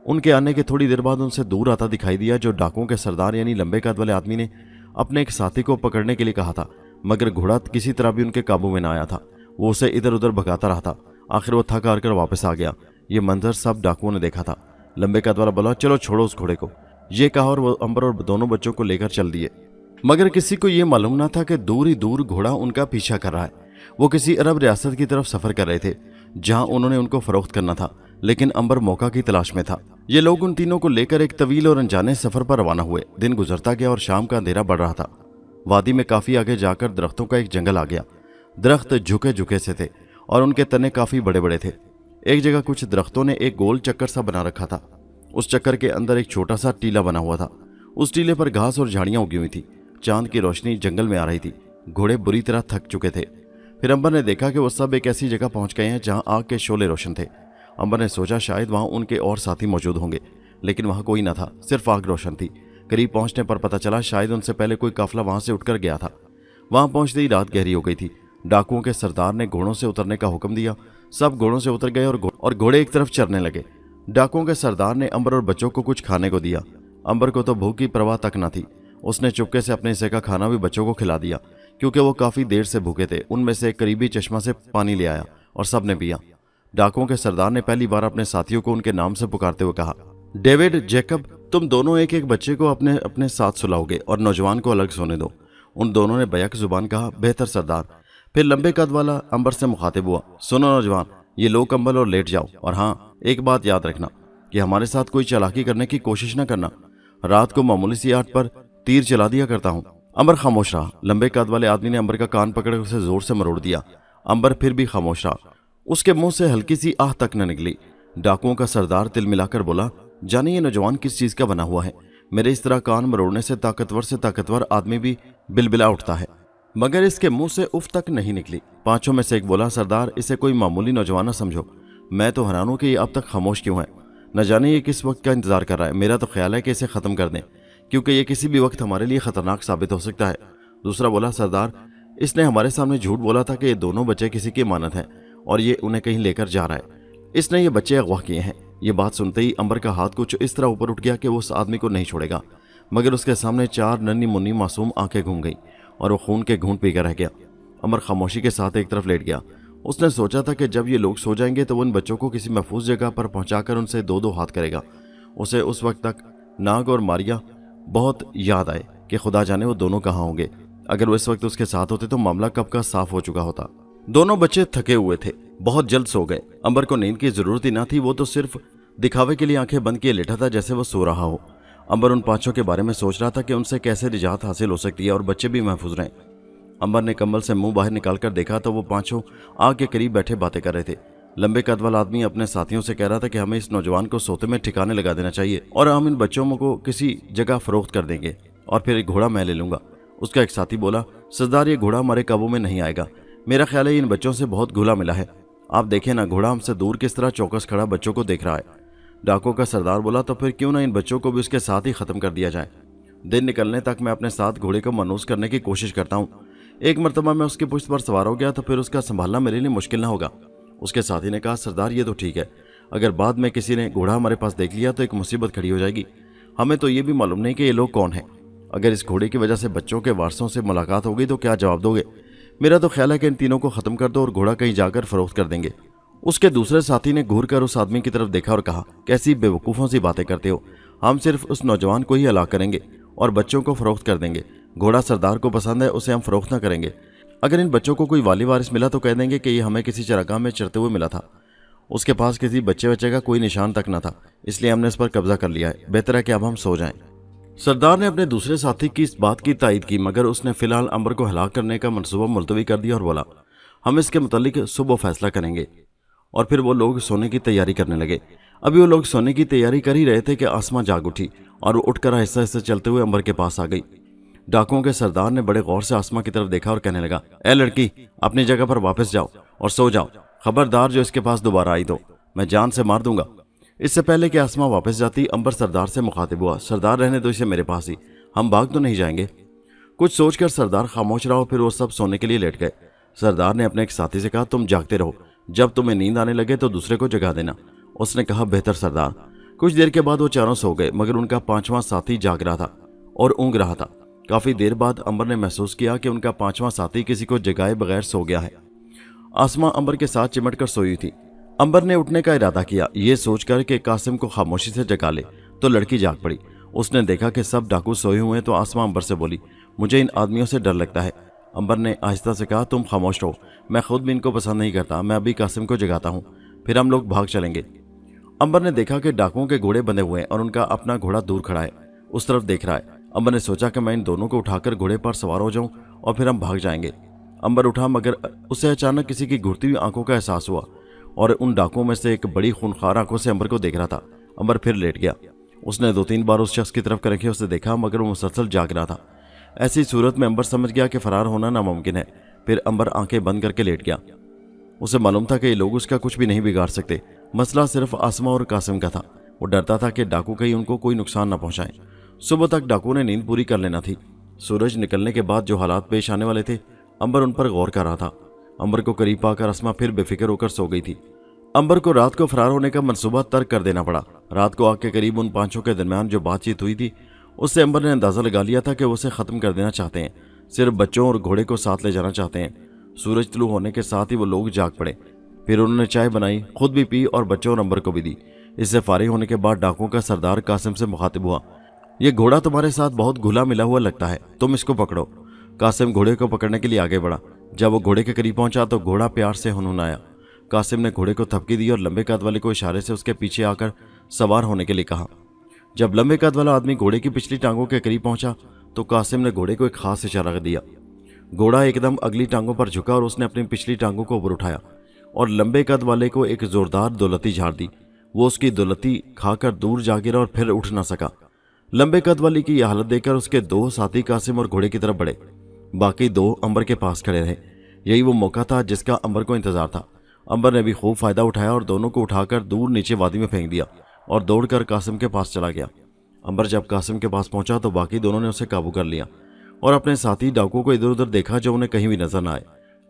उनके आने के थोड़ी देर बाद उनसे दूर आता दिखाई दिया, जो डाकुओं के सरदार यानी लंबे कद वाले आदमी ने अपने एक साथी को पकड़ने के लिए कहा था, मगर घोड़ा किसी तरह भी उनके काबू में ना आया था। वो उसे इधर उधर भगाता रहा था। आखिर वो थक हार कर वापस आ गया। ये मंजर सब डाकुओं ने देखा था। लंबे कद वाला बोला, चलो छोड़ो उस घोड़े को। ये कहा और वो अंबर और दोनों बच्चों को लेकर चल दिए। मगर किसी को ये मालूम ना था कि दूर ही दूर घोड़ा उनका पीछा कर रहा है। वो किसी अरब रियासत की तरफ सफर कर रहे थे, जहां उन्होंने उनको फरोख्त करना था, लेकिन अंबर मौका की तलाश में था। ये लोग उन तीनों को लेकर एक तवील और अनजाने सफर पर रवाना हुए। दिन गुजरता गया और शाम का अंधेरा बढ़ रहा था। वादी में काफी आगे जाकर दरख्तों का एक जंगल आ गया। दरख्त झुके झुके से थे और उनके तने काफी बड़े बड़े थे। एक जगह कुछ दरख्तों ने एक गोल चक्कर सा बना रखा था। उस चक्कर के अंदर एक छोटा सा टीला बना हुआ था। उस टीले पर घास और झाड़ियां उगी हुई थी। चांद की रोशनी जंगल में आ रही थी। घोड़े बुरी तरह थक चुके थे। फिर अंबर ने देखा कि वो सब एक ऐसी जगह पहुंच गए हैं जहां आग के शोले रोशन थे। अंबर ने सोचा शायद वहां उनके और साथी मौजूद होंगे, लेकिन वहां कोई न था, सिर्फ आग रोशन थी। करीब पहुंचने पर पता चला शायद उनसे पहले कोई काफिला वहां से उठकर गया था। वहां पहुंचते ही रात गहरी हो गई थी। डाकुओं के सरदार ने घोड़ों से उतरने का हुक्म दिया। सब घोड़ों से उतर गए और घोड़े एक तरफ चरने लगे। डाकुओं के सरदार ने अंबर और बच्चों को कुछ खाने को दिया। अंबर को तो भूख की परवाह तक न थी। उसने चुपके से अपने हिस्से का खाना भी बच्चों को खिला दिया, क्योंकि वो काफी देर से भूखे थे। उनमें से एक करीबी चश्मा से पानी ले आया और सब ने पिया। डाकुओं के सरदार ने पहली बार अपने साथियों को उनके नाम से पुकारते हुए कहा, डेविड, जैकब, तुम दोनों एक एक बच्चे को अपने अपने साथ सुलाओगे और नौजवान को अलग सोने दो। उन दोनों ने बैक जुबान कहा, बेहतर सरदार। फिर लंबे कद वाला अंबर से मुखातिब हुआ, सुनो नौजवान, ये लो कंबल और लेट जाओ, और हाँ, एक बात याद रखना कि हमारे साथ कोई चालाकी करने की कोशिश न करना। रात को मामूली सी आठ पर तीर चला दिया करता हूँ। अंबर खामोश रहा। लंबे कद वाले आदमी ने अंबर का कान पकड़ उसे जोर से मरोड़ दिया। अंबर फिर भी खामोश रहा। उसके मुंह से हल्की सी आह तक न निकली। डाकुओं का सरदार तिल मिलाकर बोला, जाने ये नौजवान किस चीज का बना हुआ है? मेरे इस तरह कान मरोड़ने से ताकतवर आदमी भी बिलबिला उठता है, मगर इसके मुंह से उफ तक नहीं निकली। पांचों में से एक बोला, सरदार, इसे कोई मामूली नौजवान न समझो। मैं तो हैरान हूं कि ये अब तक खामोश क्यों है। न जाने ये किस वक्त का इंतजार कर रहा है। मेरा तो ख्याल है कि इसे खत्म कर दें, क्योंकि ये किसी भी वक्त हमारे लिए खतरनाक साबित हो सकता है। दूसरा बोला, सरदार, इसने हमारे सामने झूठ बोला था कि ये दोनों बच्चे किसी की अमानत हैं और ये उन्हें कहीं लेकर जा रहा है। इसने ये बच्चे अगवा किए हैं। ये बात सुनते ही अंबर का हाथ कुछ इस तरह ऊपर उठ गया कि वो उस आदमी को नहीं छोड़ेगा, मगर उसके सामने 4 नन्ही मुन्नी मासूम आंखें घूम गई और वो खून के घूंट पीकर रह गया। अंबर खामोशी के साथ एक तरफ लेट गया। उसने सोचा था कि जब ये लोग सो जाएंगे तो वो इन बच्चों को किसी महफूज जगह पर पहुंचाकर उनसे 2-2 हाथ करेगा। उसे उस वक्त तक नाग और मारिया बहुत याद आए कि खुदा जाने वो दोनों कहाँ होंगे। अगर वो इस वक्त उसके साथ होते तो मामला कब का साफ हो चुका होता। दोनों बच्चे थके हुए थे, बहुत जल्द सो गए। अंबर को नींद की जरूरत ही ना थी, वो तो सिर्फ दिखावे के लिए आंखें बंद किए लेटा था जैसे वो सो रहा हो। अंबर उन 5 के बारे में सोच रहा था कि उनसे कैसे निजात हासिल हो सकती है और बच्चे भी महफूज रहें। अंबर ने कंबल से मुंह बाहर निकालकर देखा तो वो 5 आग के करीब बैठे बातें कर रहे थे। लंबे कद वाला आदमी अपने साथियों से कह रहा था कि हमें इस नौजवान को सोते में ठिकाने लगा देना चाहिए और हम इन बच्चों को किसी जगह फरोख्त कर देंगे और फिर एक घोड़ा मैं ले लूंगा। उसका एक साथी बोला, सरदार, ये घोड़ा हमारे काबू में नहीं आएगा। मेरा ख्याल है इन बच्चों से बहुत घुला मिला है। आप देखें ना, घोड़ा हमसे दूर किस तरह चौकस खड़ा बच्चों को देख रहा है। डाकू का सरदार बोला, तो फिर क्यों ना इन बच्चों को भी उसके साथ ही खत्म कर दिया जाए। दिन निकलने तक मैं अपने साथ घोड़े को मनूस करने की कोशिश करता हूँ। एक मरतबा मैं उसकी पुश्त पर सवार हो गया तो फिर उसका संभालना मेरे लिए मुश्किल ना होगा। उसके साथी ने कहा, सरदार, ये तो ठीक है, अगर बाद में किसी ने घोड़ा हमारे पास देख लिया तो एक मुसीबत खड़ी हो जाएगी। हमें तो ये भी मालूम नहीं कि ये लोग कौन हैं। अगर इस घोड़े की वजह से बच्चों के वारसों से मुलाकात हो गई तो क्या जवाब दोगे? मेरा तो ख्याल है कि इन तीनों को खत्म कर दो और घोड़ा कहीं जाकर फरोख्त कर देंगे। उसके दूसरे साथी ने घूर कर उस आदमी की तरफ देखा और कहा, कैसी बेवकूफ़ों सी बातें करते हो। हम सिर्फ उस नौजवान को ही हलाक करेंगे और बच्चों को फरोख्त कर देंगे। घोड़ा सरदार को पसंद है, उसे हम फरोख्त न करेंगे। अगर इन बच्चों को कोई वाली वारिस मिला तो कह देंगे कि ये हमें किसी चरागाह में चरते हुए मिला था। उसके पास किसी बच्चे का कोई निशान तक न था, इसलिए हमने इस पर कब्जा कर लिया है। बेहतर है कि अब हम सो जाएं। सरदार ने अपने दूसरे साथी की इस बात की तायद की, मगर उसने फिलहाल अंबर को हलाक करने का मंसूबा मुलतवी कर दिया और बोला, हम इसके मुतालिक सुबह फैसला करेंगे। और फिर वो लोग सोने की तैयारी करने लगे। अभी वो लोग सोने की तैयारी कर ही रहे थे कि आसमां जाग उठी और वो उठकर आहिस्ता आहिस्ता चलते हुए अंबर के पास आ गई। डाकुओं के सरदार ने बड़े गौर से आसमां की तरफ देखा और कहने लगा, ए लड़की, अपनी जगह पर वापस जाओ और सो जाओ। खबरदार जो इसके पास दोबारा आई तो मैं जान से मार दूंगा। इससे पहले कि आसमां वापस जाती, अंबर सरदार से मुखातिब हुआ, सरदार, रहने दो इसे मेरे पास ही, हम भाग तो नहीं जाएंगे। कुछ सोचकर सरदार खामोश रहा और फिर वो सब सोने के लिए लेट गए। सरदार ने अपने एक साथी से कहा, तुम जागते रहो, जब तुम्हें नींद आने लगे तो दूसरे को जगा देना। उसने कहा, बेहतर सरदार। कुछ देर के बाद वो चारों सो गए, मगर उनका 5वां साथी जाग रहा था और ऊँग रहा था। काफी देर बाद अंबर ने महसूस किया कि उनका 5वां साथी किसी को जगाए बगैर सो गया है। आसमां अंबर के साथ चिमट कर सोई थी। अंबर ने उठने का इरादा किया, ये सोचकर कि कासिम को खामोशी से जगा ले, तो लड़की जाग पड़ी। उसने देखा कि सब डाकू सोए हुए हैं तो आसमां अंबर से बोली, मुझे इन आदमियों से डर लगता है। अंबर ने आहिस्ता से कहा, तुम खामोश रहो, मैं खुद भी इनको पसंद नहीं करता। मैं अभी कासिम को जगाता हूँ, फिर हम लोग भाग चलेंगे। अंबर ने देखा कि डाकुओं के घोड़े बंधे हुए हैं और उनका अपना घोड़ा दूर खड़ा है, उस तरफ देख रहा है। अंबर ने सोचा कि मैं इन दोनों को उठाकर घोड़े पर सवार हो जाऊं और फिर हम भाग जाएंगे। अंबर उठा, मगर उसे अचानक किसी की घुरती हुई आंखों का एहसास हुआ और उन डाकुओं में से एक बड़ी खूनखार आंखों से अंबर को देख रहा था। अंबर फिर लेट गया। उसने 2-3 बार उस शख्स की तरफ करके उसे देखा, मगर वो मुसलसल जाग रहा था। ऐसी सूरत में अंबर समझ गया कि फरार होना नामुमकिन है। फिर अंबर आंखें बंद करके लेट गया। उसे मालूम था कि ये लोग उसका कुछ भी नहीं बिगाड़ सकते। मसला सिर्फ आसमा और कासिम का था। वो डरता था कि डाकू कहीं उनको कोई नुकसान न पहुंचाएं। सुबह तक डाकू ने नींद पूरी कर लेना थी। सूरज निकलने के बाद जो हालात पेश आने वाले थे, अंबर उन पर गौर कर रहा था। अंबर को करीब पाकर आसमा फिर बेफिक्र होकर सो गई थी। अंबर को रात को फरार होने का मंसूबा तर्क कर देना पड़ा। रात को आग के करीब उन 5 के दरमियान जो बातचीत हुई थी, उससे अंबर ने अंदाजा लगा लिया था कि वो उसे खत्म कर देना चाहते हैं, सिर्फ बच्चों और घोड़े को साथ ले जाना चाहते हैं। सूरज तुलू होने के साथ ही वो लोग जाग पड़े। फिर उन्होंने चाय बनाई, खुद भी पी और बच्चों और अंबर को भी दी। इससे फारिग होने के बाद डाकुओं का सरदार कासिम से मुखातिब हुआ, ये घोड़ा तुम्हारे साथ बहुत घुला मिला हुआ लगता है, तुम इसको पकड़ो। कासिम घोड़े को पकड़ने के लिए आगे बढ़ा। जब वो घोड़े के करीब पहुंचा तो घोड़ा प्यार से हुनहुनाया। कासिम ने घोड़े को थपकी दी और लंबे कद वाले को इशारे से उसके पीछे आकर सवार होने के लिए कहा। जब लंबे कद वाला आदमी घोड़े की पिछली टांगों के करीब पहुंचा तो कासिम ने घोड़े को एक खास इशारा दिया। घोड़ा एकदम अगली टांगों पर झुका और उसने अपनी पिछली टांगों को ऊपर उठाया और लंबे कद वाले को एक जोरदार दौलती झाड़ दी। वो उसकी दौलती खाकर दूर जा गिरा और फिर उठ ना सका। लंबे कद वाली की यह हालत देखकर उसके 2 साथी कासिम और घोड़े की तरफ बढ़े। बाकी 2 अंबर के पास खड़े रहे। यही वो मौका था जिसका अंबर को इंतजार था। अंबर ने भी खूब फायदा उठाया और दोनों को उठाकर दूर नीचे वादी में फेंक दिया और दौड़कर कासिम के पास चला गया। अंबर जब कासिम के पास पहुंचा तो बाकी दोनों ने उसे काबू कर लिया और अपने साथी डाकुओं को इधर उधर देखा जो उन्हें कहीं भी नजर न आए।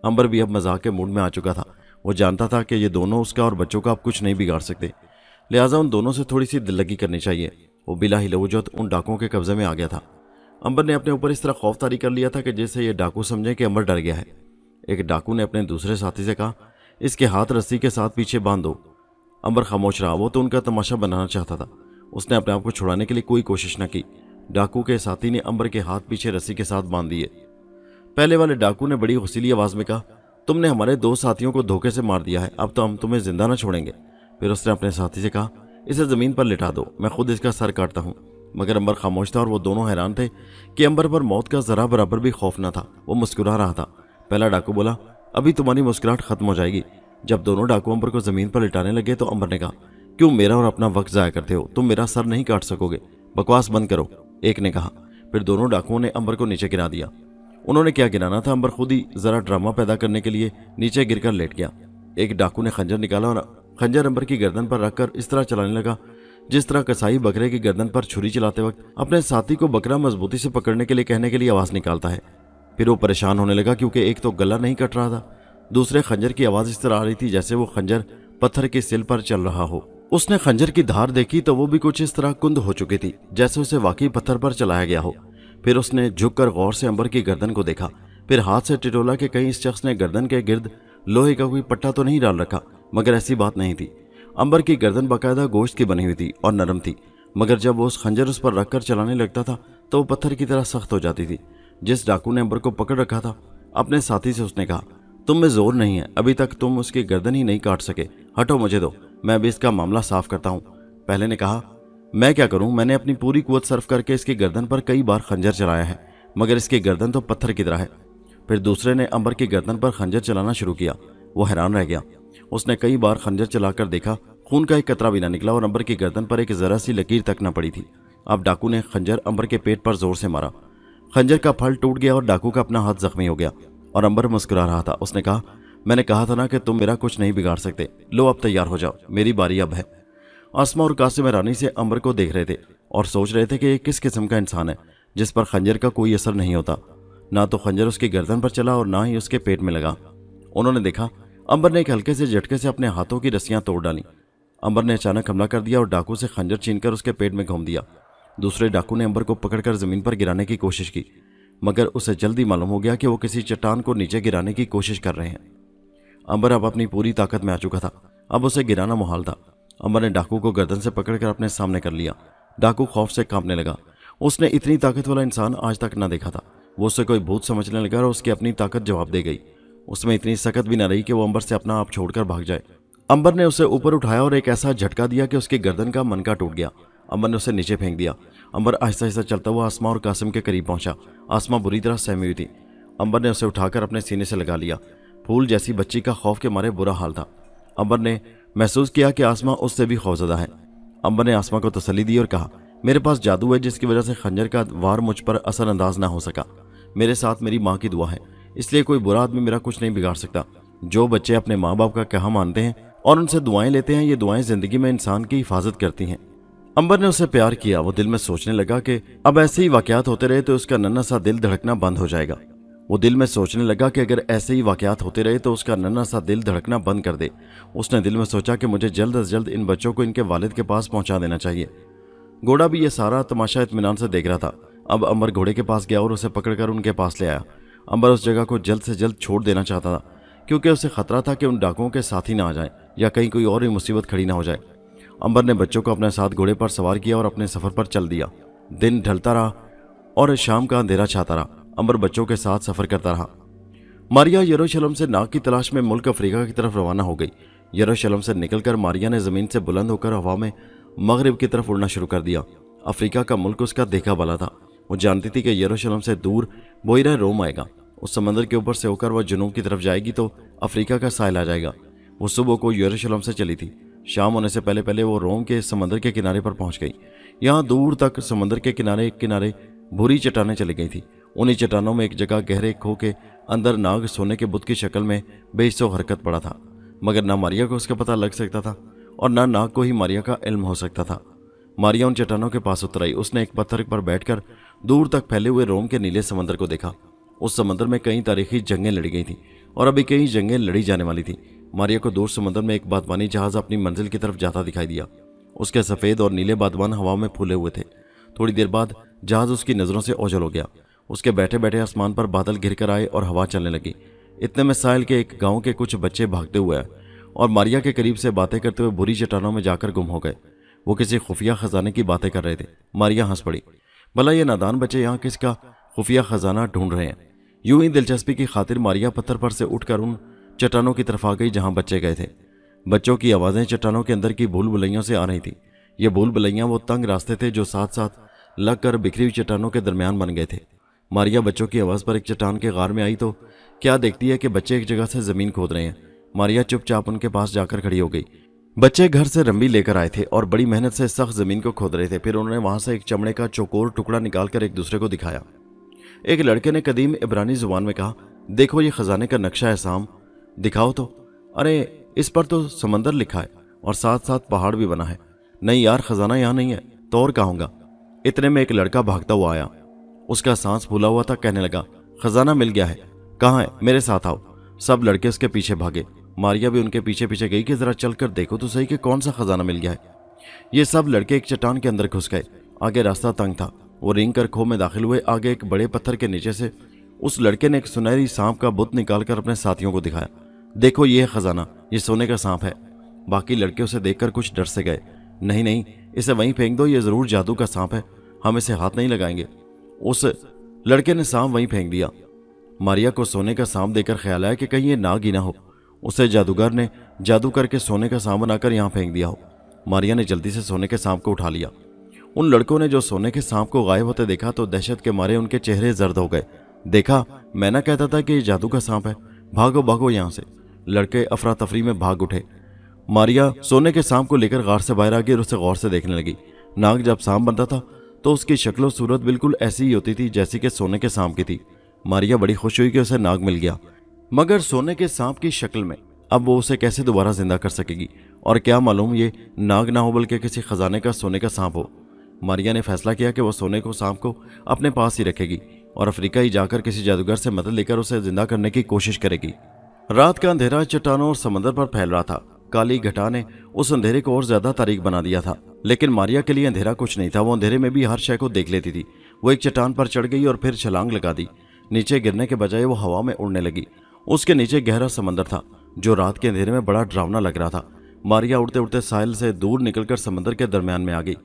अंबर भी अब मजाक के मूड में आ चुका था। वो जानता था कि ये दोनों उसका और बच्चों का अब कुछ नहीं बिगाड़ सकते, लिहाजा उन दोनों से थोड़ी सी दिल्लगी करनी चाहिए। वो बिला हिलवजहत उन डाकुओं के कब्जे में आ गया था। अंबर ने अपने ऊपर इस तरह खौफ तारी कर लिया था कि जैसे ये डाकू समझे कि अंबर डर गया है। एक डाकू ने अपने दूसरे साथी से कहा, इसके हाथ रस्सी के साथ पीछे बांध दो। अंबर खामोश रहा। वो तो उनका तमाशा बनाना चाहता था। उसने अपने आप को छुड़ाने के लिए कोई कोशिश न की। डाकू के साथी ने अंबर के हाथ पीछे रस्सी के साथ बांध दिए। पहले वाले डाकू ने बड़ी गुस्सीली आवाज में कहा, तुमने हमारे 2 साथियों को धोखे से मार दिया है, अब तो हम तुम्हें जिंदा न छोड़ेंगे। फिर उसने अपने साथी से कहा, इसे जमीन पर लिटा दो, मैं खुद इसका सर काटता हूँ। मगर अंबर खामोश था और वो दोनों हैरान थे कि अंबर पर मौत का जरा बराबर भी खौफ न था। वो मुस्कुरा रहा था। पहला डाकू बोला, अभी तुम्हारी मुस्कुराहट खत्म हो जाएगी। जब दोनों डाकू अंबर को जमीन पर लिटाने लगे तो अंबर ने कहा, क्यों मेरा और अपना वक्त जाया करते हो, तुम मेरा सर नहीं काट सकोगे, बकवास बंद करो, एक ने कहा। फिर दोनों डाकुओं ने अंबर को नीचे गिरा दिया। उन्होंने क्या गिराना था, अंबर खुद ही जरा ड्रामा पैदा करने के लिए नीचे गिरकर लेट गया। एक डाकू ने खंजर निकाला और खंजर अंबर की गर्दन पर रखकर इस तरह चलाने लगा जिस तरह कसाई बकरे की गर्दन पर छुरी चलाते वक्त अपने साथी को बकरा मजबूती से पकड़ने के लिए कहने के लिए आवाज निकालता है। फिर वो परेशान होने लगा क्योंकि एक तो गला नहीं कट रहा था, दूसरे खंजर की आवाज इस तरह आ रही थी जैसे वो खंजर पत्थर के सिल पर चल रहा हो। उसने खंजर की धार देखी तो वो भी कुछ इस तरह कुंद हो चुकी थी जैसे उसे वाकई पत्थर पर चलाया गया हो। फिर उसने झुककर गौर से अंबर की गर्दन को देखा। फिर हाथ से टिटोला कि कहीं इस शख्स ने गर्दन के गिर्द लोहे का कोई पट्टा तो नहीं डाल रखा, मगर ऐसी बात नहीं थी। अंबर की गर्दन बाकायदा गोश्त की बनी हुई थी और नरम थी, मगर जब वो उस खंजर उस पर रखकर चलाने लगता था तो वो पत्थर की तरह सख्त हो जाती थी। जिस डाकू ने अंबर को पकड़ रखा था, अपने साथी से उसने कहा, तुम में जोर नहीं है, अभी तक तुम उसकी गर्दन ही नहीं काट सके, हटो मुझे दो, मैं अभी इसका मामला साफ करता हूँ। पहले ने कहा, मैं क्या करूँ, मैंने अपनी पूरी कुव्वत सर्फ करके इसकी गर्दन पर कई बार खंजर चलाया है, मगर इसकी गर्दन तो पत्थर की तरह है। फिर दूसरे ने अंबर की गर्दन पर खंजर चलाना शुरू किया। वो हैरान रह गया। उसने कई बार खंजर चलाकर देखा, खून का एक कतरा भी ना निकला और अंबर की गर्दन पर एक जरा सी लकीर तक न पड़ी थी। अब डाकू ने खंजर अंबर के पेट पर जोर से मारा। खंजर का फल टूट गया और डाकू का अपना हाथ जख्मी हो गया और अंबर मुस्कुरा रहा था। उसने कहा, मैंने कहा था ना कि तुम मेरा कुछ नहीं बिगाड़ सकते, लो अब तैयार हो जाओ, मेरी बारी अब है। आसमा और कासिम रानी से अंबर को देख रहे थे और सोच रहे थे कि ये किस किस्म का इंसान है जिस पर खंजर का कोई असर नहीं होता। ना तो खंजर उसकी गर्दन पर चला और ना ही उसके पेट में लगा। उन्होंने देखा, अंबर ने एक हल्के से झटके से अपने हाथों की रस्सियां तोड़ डाली। अंबर ने अचानक हमला कर दिया और डाकू से खंजर छीनकर उसके पेट में घूम दिया। दूसरे डाकू ने अंबर को पकड़कर जमीन पर गिराने की कोशिश की, मगर उसे जल्दी मालूम हो गया कि वो किसी चट्टान को नीचे गिराने की कोशिश कर रहे हैं। अंबर अब अपनी पूरी ताकत में आ चुका था। अब उसे गिराना मुहाल था। अंबर ने डाकू को गर्दन से पकड़कर अपने सामने कर लिया। डाकू खौफ से कांपने लगा। उसने इतनी ताकत वाला इंसान आज तक न देखा था। वो उसे कोई भूत समझने लगा और उसकी अपनी ताकत जवाब दे गई। उसमें इतनी सकत भी न रही कि वो अंबर से अपना आप छोड़कर भाग जाए। अंबर ने उसे ऊपर उठाया और एक ऐसा झटका दिया कि उसकी गर्दन का मनका टूट गया। अंबर ने उसे नीचे फेंक दिया। अंबर आहिस्ता आहिस्ता चलता हुआ आसमा और कासिम के करीब पहुंचा। आसमा बुरी तरह सहमी हुई थी। अंबर ने उसे उठाकर अपने सीने से लगा लिया। फूल जैसी बच्ची का खौफ के मारे बुरा हाल था। अंबर ने महसूस किया कि आसमा उससे भी खौफजदा है। अंबर ने आसमा को तसल्ली दी और कहा, मेरे पास जादू है जिसकी वजह से खंजर का वार मुझ पर असरअंदाज ना हो सका। मेरे साथ मेरी माँ की दुआ है, इसलिए कोई बुरा आदमी मेरा कुछ नहीं बिगाड़ सकता। जो बच्चे अपने माँ बाप का कहा मानते हैं और उनसे दुआएं लेते हैं, ये दुआएं जिंदगी में इंसान की हिफाजत करती हैं। अंबर ने उसे प्यार किया। वो दिल में सोचने लगा कि अब ऐसे ही वाकयात होते रहे तो उसका नन्हा सा दिल धड़कना बंद हो जाएगा। वो दिल में सोचने लगा कि अगर ऐसे ही वाकयात होते रहे तो उसका नन्हा सा दिल धड़कना बंद कर दे। उसने दिल में सोचा कि मुझे जल्द से जल्द इन बच्चों को इनके वालिद के पास पहुंचा देना चाहिए। घोड़ा भी ये सारा तमाशा इत्मीनान से देख रहा था। अब अंबर घोड़े के पास गया और उसे पकड़कर उनके पास ले आया। अंबर उस जगह को जल्द से जल्द छोड़ देना चाहता था क्योंकि उसे खतरा था कि उन डाकुओं के साथी ना आ जाए या कहीं कोई और ही मुसीबत खड़ी ना हो जाए। अंबर ने बच्चों को अपने साथ घोड़े पर सवार किया और अपने सफर पर चल दिया। दिन ढलता रहा और शाम का अंधेरा छाता रहा। अंबर बच्चों के साथ सफर करता रहा। मारिया यरूशलेम से नाग की तलाश में मुल्क अफ्रीका की तरफ रवाना हो गई। यरूशलेम से निकलकर मारिया ने जमीन से बुलंद होकर हवा में मगरिब की तरफ उड़ना शुरू कर दिया। अफ्रीका का मुल्क उसका देखा वाला था। वो जानती थी कि यरूशलेम से दूर बोइरा रोम आएगा। उस समंदर के ऊपर से होकर वह जुनूब की तरफ जाएगी तो अफ्रीका का साहिल आ जाएगा। वो सुबह को यरूशलेम से चली थी। शाम होने से पहले पहले वो रोम के समंदर के किनारे पर पहुंच गई। यहाँ दूर तक समंदर के किनारे भूरी चट्टानें चली गई थी। उन्हीं चट्टानों में एक जगह गहरे खो के अंदर नाग सोने के बुत की शक्ल में बेहिस्सो हरकत पड़ा था, मगर ना मारिया को उसका पता लग सकता था और ना नाग को ही मारिया का इल्म हो सकता था। मारिया उन चट्टानों के पास उतर आई। उसने एक पत्थर पर बैठकर दूर तक फैले हुए रोम के नीले समंदर को देखा। उस समंदर में कई तारीखी जंगें लड़ी गई थीं और अभी कई जंगें लड़ी जाने वाली थीं। मारिया को दूर समंदर में एक बागवानी जहाज अपनी मंजिल की तरफ जाता दिखाई दिया। उसके सफ़ेद और नीले बागवान हवा में फूले हुए थे। थोड़ी देर बाद जहाज उसकी नज़रों से ओझल हो गया। उसके बैठे बैठे आसमान पर बादल घिर कर आए और हवा चलने लगी। इतने में साहिल के एक गांव के कुछ बच्चे भागते हुए आए और मारिया के करीब से बातें करते हुए बुरी चट्टानों में जाकर गुम हो गए। वो किसी खुफिया खजाने की बातें कर रहे थे। मारिया हंस पड़ी। भला ये नादान बच्चे यहाँ किसका खुफिया खजाना ढूंढ रहे हैं? यूं ही दिलचस्पी की खातिर मारिया पत्थर पर से उठकर उन चट्टानों की तरफ आ गई जहां बच्चे गए थे। बच्चों की आवाज़ें चट्टानों के अंदर की भूल भुलैयों से आ रही थी। ये भूल भुलैयां वो तंग रास्ते थे जो साथ साथ लग कर बिखरी हुई चट्टानों के दरमियान बन गए थे। मारिया बच्चों की आवाज़ पर एक चट्टान के गार में आई तो क्या देखती है कि बच्चे एक जगह से ज़मीन खोद रहे हैं। मारिया चुपचाप उनके पास जाकर खड़ी हो गई। बच्चे घर से रंबी लेकर आए थे और बड़ी मेहनत से सख्त ज़मीन को खोद रहे थे। फिर उन्होंने वहां से एक चमड़े का चौकोर टुकड़ा निकालकर एक दूसरे को दिखाया। एक लड़के ने कदीम इब्रानी जुबान में कहा, देखो ये खजाने का नक्शा है साम, दिखाओ तो। अरे इस पर तो समंदर लिखा है और साथ साथ पहाड़ भी बना है। नहीं यार, खजाना यहाँ नहीं है तो और कहाँ होगा? इतने में एक लड़का भागता हुआ आया। उसका सांस फूला हुआ था। कहने लगा, खजाना मिल गया है। कहाँ है? मेरे साथ आओ। सब लड़के उसके पीछे भागे। मारिया भी उनके पीछे पीछे गई कि जरा चल कर देखो तो सही कि कौन सा खजाना मिल गया है। ये सब लड़के एक चट्टान के अंदर घुस गए। आगे रास्ता तंग था। वो रेंग कर खो में दाखिल हुए। आगे एक बड़े पत्थर के नीचे से उस लड़के ने एक सुनहरी सांप का बुत निकालकर अपने साथियों को दिखाया। देखो ये है खजाना, ये सोने का सांप है। बाकी लड़के उसे देखकर कुछ डर से गए। नहीं नहीं, इसे वहीं फेंक दो, ये जरूर जादू का सांप है, हम इसे हाथ नहीं लगाएंगे। उस लड़के ने सांप वहीं फेंक दिया। मारिया को सोने का सांप देखकर ख्याल आया कि कहीं ये नाग ही ना हो, उसे जादूगर ने जादू करके सोने का सांप बनाकर यहाँ फेंक दिया हो। मारिया ने जल्दी से सोने के सांप को उठा लिया। उन लड़कों ने जो सोने के सांप को गायब होते देखा तो दहशत के मारे उनके चेहरे जर्द हो गए। देखा, मैं ना कहता था कि ये जादू का सांप है, भागो भागो यहाँ से। लड़के अफरा तफरी में भाग उठे। मारिया सोने के सांप को लेकर गार से बाहर आ गई और उसे गौर से देखने लगी। नाग जब सांप बनता था तो उसकी शक्ल और सूरत बिल्कुल ऐसी ही होती थी जैसी कि सोने के सांप की थी। मारिया बड़ी खुश हुई कि उसे नाग मिल गया, मगर सोने के सांप की शक्ल में। अब वो उसे कैसे दोबारा जिंदा कर सकेगी? और क्या मालूम ये नाग ना हो बल्कि किसी खजाने का सोने का सांप हो। मारिया ने फैसला किया कि वो सोने को सांप को अपने पास ही रखेगी और अफ्रीका ही जाकर किसी जादूगर से मदद लेकर उसे जिंदा करने की कोशिश करेगी। रात का अंधेरा चट्टानों और समंदर पर फैल रहा था। काली घटा ने उस अंधेरे को और ज्यादा तारीक बना दिया था। लेकिन मारिया के लिए अंधेरा कुछ नहीं था। वो अंधेरे में भी हर शय को देख लेती थी। वो एक चट्टान पर चढ़ गई और फिर छलांग लगा दी। नीचे गिरने के बजाय वो हवा में उड़ने लगी। उसके नीचे गहरा समंदर था जो रात के अंधेरे में बड़ा डरावना लग रहा था। मारिया उड़ते उड़ते साहिल से दूर निकलकर समंदर के दरमियान में आ गई।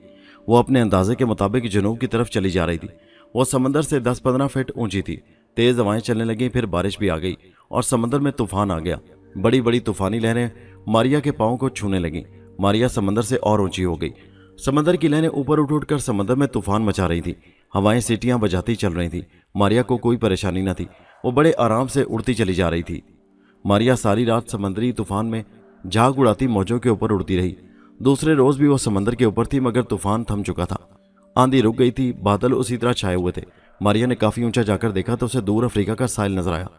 वो अपने अंदाजे के मुताबिक जनूब की तरफ चली जा रही थी। वो समंदर से 10-15 फीट ऊंची थी। तेज हवाएं चलने लगी। फिर बारिश भी आ गई और समंदर में तूफान आ गया। बड़ी बड़ी तूफानी लहरें मारिया के पांव को छूने लगीं। मारिया समंदर से और ऊंची हो गई। समंदर की लहरें ऊपर उठ उठकर समंदर में तूफान मचा रही थी। हवाएं सीटियां बजाती चल रही थी। मारिया को कोई परेशानी न थी। वो बड़े आराम से उड़ती चली जा रही थी। मारिया सारी रात समंदरी तूफान में झाग उड़ाती मौजों के ऊपर उड़ती रही। दूसरे रोज भी वो समंदर के ऊपर थी, मगर तूफान थम चुका था। आंधी रुक गई थी। बादल उसी तरह छाए हुए थे। मारिया ने काफी ऊंचा जाकर देखा तो उसे दूर अफ्रीका का साहिल नजर आया।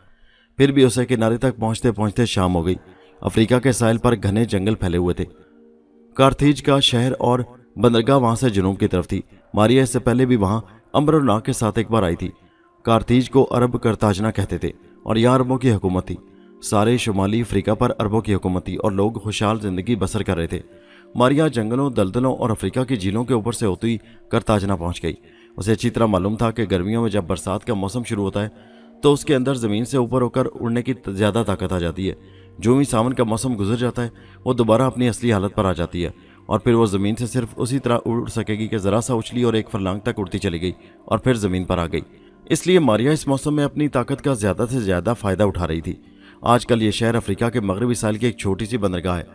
फिर भी उसे किनारे तक पहुंचते पहुंचते शाम हो गई। अफ्रीका के साहिल पर घने जंगल फैले हुए थे। कारथीज का शहर और बंदरगाह वहां से जुनूब की तरफ थी। मारिया इससे पहले भी वहां अम्र और नाग के साथ एक बार आई थी। कारथीज को अरब करताजना कहते थे और यहाँ अरबों की हुकूमत थी। सारे शुमाली अफ्रीका पर अरबों की हुकूमत थी और लोग खुशहाल जिंदगी बसर कर रहे थे। मारिया जंगलों, दलदलों और अफ्रीका की झीलों के ऊपर से होती करताजना पहुंच गई। उसे अच्छी तरह मालूम था कि गर्मियों में जब बरसात का मौसम शुरू होता है तो उसके अंदर ज़मीन से ऊपर होकर उड़ने की ज़्यादा ताकत आ जाती है। जो ही सावन का मौसम गुजर जाता है वो दोबारा अपनी असली हालत पर आ जाती है और फिर वो ज़मीन से सिर्फ उसी तरह उड़ सकेगी कि ज़रा सा उछली और एक फरलांग तक उड़ती चली गई और फिर ज़मीन पर आ गई। इसलिए मारिया इस मौसम में अपनी ताकत का ज़्यादा से ज़्यादा फ़ायदा उठा रही थी। आजकल ये शहर अफ्रीका के मगरबी साहिल की एक छोटी सी बंदरगाह है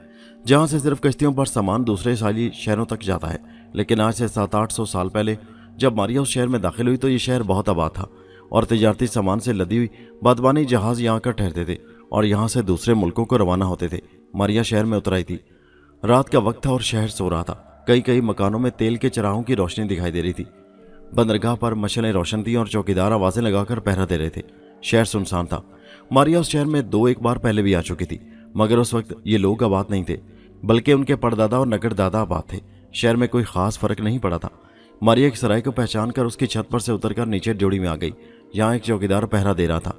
जहाँ से सिर्फ कश्तियों पर सामान दूसरे साहिली शहरों तक जाता है। लेकिन आज से 700-800 साल पहले जब मारिया उस शहर में दाखिल हुई तो ये शहर बहुत आबाद था और तिजारती सामान से लदी हुई बादबानी जहाज यहाँ आकर ठहरते थे और यहाँ से दूसरे मुल्कों को रवाना होते थे। मारिया शहर में उतर आई थी। रात का वक्त था और शहर सो रहा था। कई कई मकानों में तेल के चराहों की रोशनी दिखाई दे रही थी। बंदरगाह पर मशलें रोशन थी और चौकीदार आवाजें लगाकर पहरा दे रहे थे। शहर सुनसान था। मारिया उस शहर में 2-1 बार पहले भी आ चुकी थी, मगर उस वक्त ये लोग आबाद नहीं थे, बल्कि उनके परदादा और नगरदादा आबाद थे। शहर में कोई खास फर्क नहीं पड़ा था। मारिया एक सराय को पहचान कर उसकी छत पर से उतरकर नीचे ड्योढ़ी में आ गई। यहाँ एक चौकीदार पहरा दे रहा था।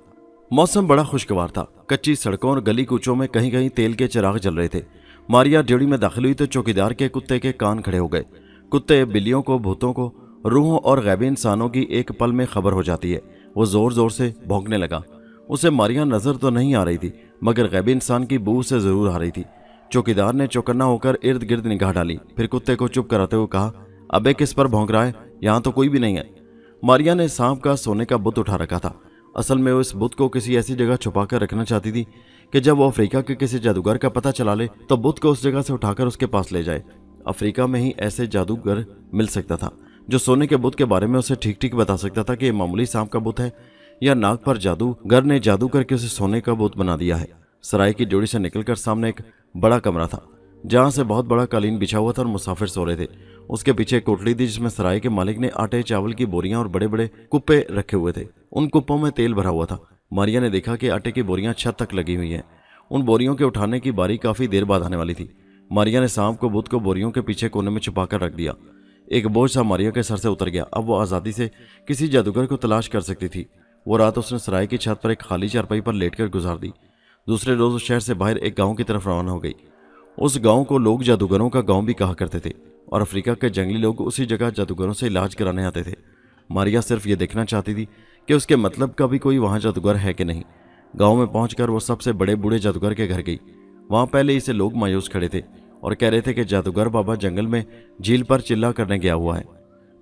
मौसम बड़ा खुशगवार था। कच्ची सड़कों और गली कूचों में कहीं कहीं तेल के चिराग जल रहे थे। मारिया ड्योढ़ी में दाखिल हुई तो चौकीदार के कुत्ते के कान खड़े हो गए। कुत्ते बिल्लियों को, भूतों को, रूहों और गैबी इंसानों की एक पल में खबर हो जाती है। वो जोर जोर से भौंकने लगा। उसे मारिया नजर तो नहीं आ रही थी, मगर गैबी इंसान की बू से जरूर आ रही थी। चौकीदार ने चौकन्ना होकर इर्द गिर्द निगाह डाली, फिर कुत्ते को चुप कराते हुए कहा, अबे किस पर भौंक रहा है? यहाँ तो कोई भी नहीं है। मारिया ने सांप का सोने का बुत उठा रखा था। असल में वो इस बुत को किसी ऐसी जगह छुपा कर रखना चाहती थी कि जब वो अफ्रीका के किसी जादूगर का पता चला ले तो बुत को उस जगह से उठाकर उसके पास ले जाए। अफ्रीका में ही ऐसे जादूगर मिल सकता था जो सोने के बुत के बारे में उसे ठीक ठीक बता सकता था कि ये मामूली सांप का बुत है या नाग पर जादूगर ने जादू करके उसे सोने का बुत बना दिया है। सराय की ड्योढ़ी से निकलकर सामने एक बड़ा कमरा था जहाँ से बहुत बड़ा कालीन बिछा हुआ था और मुसाफिर सो रहे थे। उसके पीछे एक कोठली थी जिसमें सराय के मालिक ने आटे चावल की बोरियां और बड़े बड़े कुप्पे रखे हुए थे। उन कुप्पों में तेल भरा हुआ था। मारिया ने देखा कि आटे की बोरियां छत तक लगी हुई हैं। उन बोरियों के उठाने की बारी काफी देर बाद आने वाली थी। मारिया ने सांप को बुत को बोरियों के पीछे कोने में छुपा कर रख दिया। एक बोझ सा मारिया के सर से उतर गया। अब वो आज़ादी से किसी जादूगर को तलाश कर सकती थी। वो रात उसने सराय की छत पर एक खाली चारपाई पर लेटकर गुजार दी। दूसरे रोज उस शहर से बाहर एक गांव की तरफ रवाना हो गई। उस गांव को लोग जादूगरों का गांव भी कहा करते थे और अफ्रीका के जंगली लोग उसी जगह जादूगरों से इलाज कराने आते थे। मारिया सिर्फ ये देखना चाहती थी कि उसके मतलब का भी कोई वहाँ जादूगर है कि नहीं। गांव में पहुंचकर वो सबसे बड़े बूढ़े जादूगर के घर गई। वहाँ पहले ही से लोग मायूस खड़े थे और कह रहे थे कि जादूगर बाबा जंगल में झील पर चिल्ला करने गया हुआ है।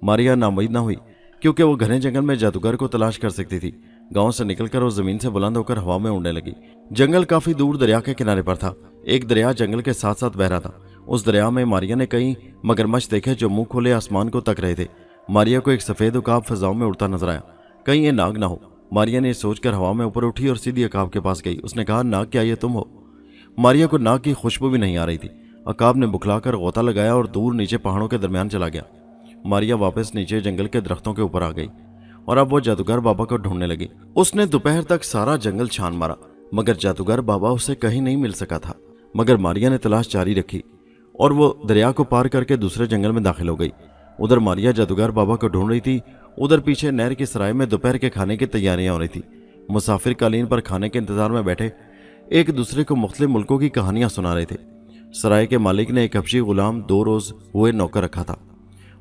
मारिया नाउम्मीद ना हुई क्योंकि वो घने जंगल में जादूगर को तलाश कर सकती थी। गांव से निकलकर वो जमीन से बुलंद होकर हवा में उड़ने लगी। जंगल काफी दूर दरिया के किनारे पर था। एक दरिया जंगल के साथ साथ बह रहा था। उस दरिया में मारिया ने कई मगरमच्छ देखे जो मुंह खोले आसमान को तक रहे थे। मारिया को एक सफेद उकाब फिजाओं में उड़ता नजर आया। कहीं ये नाग ना हो। मारिया ने सोचकर हवा में ऊपर उठी और सीधी अकाब के पास गई। उसने कहा, नाग क्या ये तुम हो? मारिया को नाग की खुशबू भी नहीं आ रही थी। अकाब ने बुखलाकर गोता लगाया और दूर नीचे पहाड़ों के दरमियान चला गया। मारिया वापस नीचे जंगल के दरख्तों के ऊपर आ गई और अब वो जादूगर बाबा को ढूंढने लगी। उसने दोपहर तक सारा जंगल छान मारा मगर जादूगर बाबा उसे कहीं नहीं मिल सका था। मगर मारिया ने तलाश जारी रखी और वो दरिया को पार करके दूसरे जंगल में दाखिल हो गई। उधर मारिया जादूगर बाबा को ढूंढ रही थी, उधर पीछे नहर की सराय में दोपहर के खाने की तैयारियां हो रही थी। मुसाफिर कालीन पर खाने के इंतजार में बैठे एक दूसरे को मुख्तलिफ मुल्कों की कहानियां सुना रहे थे। सराय के मालिक ने एक हबशी गुलाम 2 रोज हुए नौकर रखा था।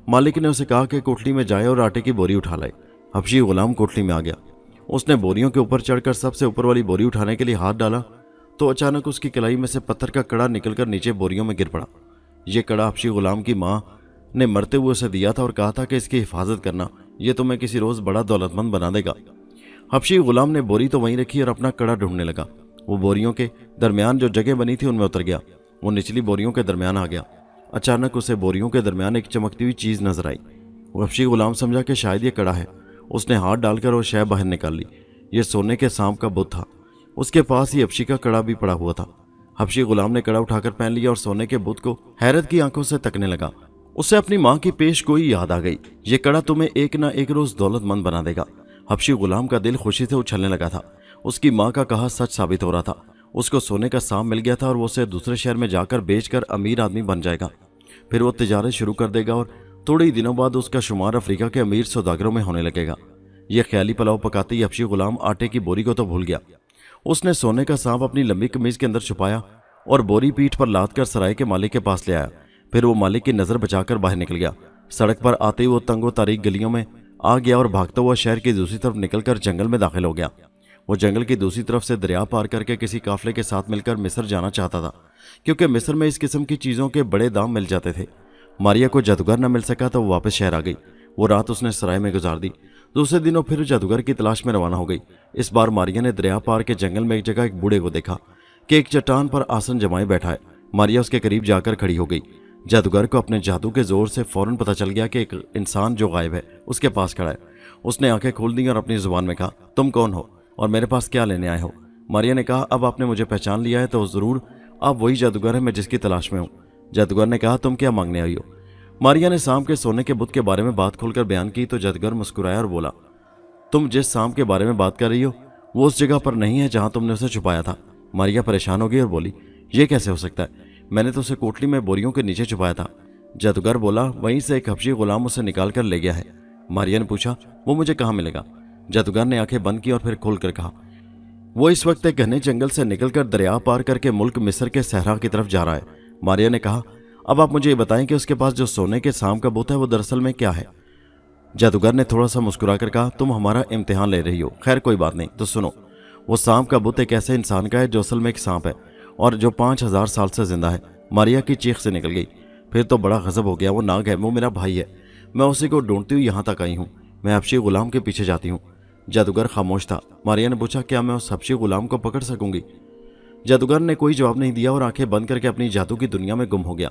मालिक ने उसे कहा कि कोठली में जाए और आटे की बोरी उठा लाए। हबशी गुलाम कोठली में आ गया। उसने बोरियों के ऊपर चढ़कर सबसे ऊपर वाली बोरी उठाने के लिए हाथ डाला तो अचानक उसकी कलाई में से पत्थर का कड़ा निकलकर नीचे बोरियों में गिर पड़ा। ये कड़ा हबशी गुलाम की माँ ने मरते हुए उसे दिया था और कहा था कि इसकी हिफाजत करना, ये तुम्हें किसी रोज बड़ा दौलतमंद बना देगा। हबशी गुलाम ने बोरी तो वहीं रखी और अपना कड़ा ढूंढने लगा। वो बोरियों के दरमियान जो जगह बनी थी उनमें उतर गया। वो निचली बोरियों के दरमियान आ गया। अचानक उसे बोरियों के दरमियान एक चमकती हुई चीज नजर आई। वो हबशी गुलाम समझा कि शायद ये कड़ा है। उसने हाथ डालकर वो शय बाहर निकाल ली। ये सोने के सांप का बुत था। उसके पास ही हबशी का कड़ा भी पड़ा हुआ था। हबशी गुलाम ने कड़ा उठाकर पहन लिया और सोने के बुत को हैरत की आंखों से तकने लगा। उसे अपनी माँ की पेश गोई याद आ गई। ये कड़ा तुम्हें एक ना एक रोज दौलतमंद बना देगा। हबशी गुलाम का दिल खुशी से उछलने लगा था। उसकी माँ का कहा सच साबित हो रहा था। उसको सोने का सांप मिल गया था और वो उसे दूसरे शहर में जाकर बेचकर अमीर आदमी बन जाएगा। फिर वो तिजारत शुरू कर देगा और थोड़े ही दिनों बाद उसका शुमार अफ्रीका के अमीर सौदागरों में होने लगेगा। यह ख्याली पलाव पकाते ही हबशी गुलाम आटे की बोरी को तो भूल गया। उसने सोने का सांप अपनी लंबी कमीज के अंदर छुपाया और बोरी पीठ पर लाद कर सराय के मालिक के पास ले आया। फिर वो मालिक की नजर बचाकर बाहर निकल गया। सड़क पर आते ही वो तंगो तारीक गलियों में आ गया और भागता हुआ शहर की दूसरी तरफ निकलकर जंगल में दाखिल हो गया। वो जंगल की दूसरी तरफ से दरिया पार करके किसी काफले के साथ मिलकर मिस्र जाना चाहता था, क्योंकि मिस्र में इस किस्म की चीजों के बड़े दाम मिल जाते थे। मारिया को जादूगर न मिल सका तो वो वापस शहर आ गई। वो रात उसने सराय में गुजार दी। दूसरे दिनों फिर जादूगर की तलाश में रवाना हो गई। इस बार मारिया ने दरिया पार के जंगल में एक जगह एक बूढ़े को देखा कि एक चट्टान पर आसन जमाए बैठा है। मारिया उसके करीब जाकर खड़ी हो गई। जादूगर को अपने जादू के जोर से फौरन पता चल गया कि एक इंसान जो गायब है उसके पास खड़ा है। उसने आंखें खोल दी और अपनी जुबान में कहा, तुम कौन हो और मेरे पास क्या लेने आए हो? मारिया ने कहा, अब आपने मुझे पहचान लिया है तो जरूर आप वही जादूगर है मैं जिसकी तलाश में हूँ। जादूगर ने कहा, तुम क्या मांगने आई हो? मारिया ने सांप के सोने के बुत के बारे में बात खोलकर बयान की तो जादूगर मुस्कुराया और बोला, तुम जिस सांप के बारे में बात कर रही हो वो उस जगह पर नहीं है जहां तुमने उसे छुपाया था। मारिया परेशान हो गई और बोली, ये कैसे हो सकता है? मैंने तो उसे कोठली में बोरियों के नीचे छुपाया था। जादूगर बोला, वहीं से एक हबशी गुलाम उसे निकाल कर ले गया है। मारिया ने पूछा, वो मुझे कहाँ मिलेगा? जादूगर ने आंखें बंद की और फिर खोल कर कहा, वो इस वक्त एक घने जंगल से निकलकर दरिया पार करके मुल्क मिस्र के सहरा की तरफ जा रहा है। मारिया ने कहा, अब आप मुझे ये बताएं कि उसके पास जो सोने के सांप का बुत है वो दरअसल में क्या है? जादूगर ने थोड़ा सा मुस्कुराकर कहा, तुम हमारा इम्तिहान ले रही हो। खैर कोई बात नहीं, तो सुनो। वो सांप का बुत एक ऐसे इंसान का है जो असल में एक सांप है और जो 5000 साल से जिंदा है। मारिया की चीख से निकल गई। फिर तो बड़ा गजब हो गया, वो नाग है, वो मेरा भाई है। मैं उसी को ढूंढती हुई यहाँ तक आई हूँ। मैं हबशी गुलाम के पीछे जाती हूँ। जादूगर खामोश था। मारिया ने पूछा, क्या मैं उस हबशी गुलाम को पकड़ सकूंगी? जादूगर ने कोई जवाब नहीं दिया और आंखें बंद करके अपनी जादू की दुनिया में गुम हो गया।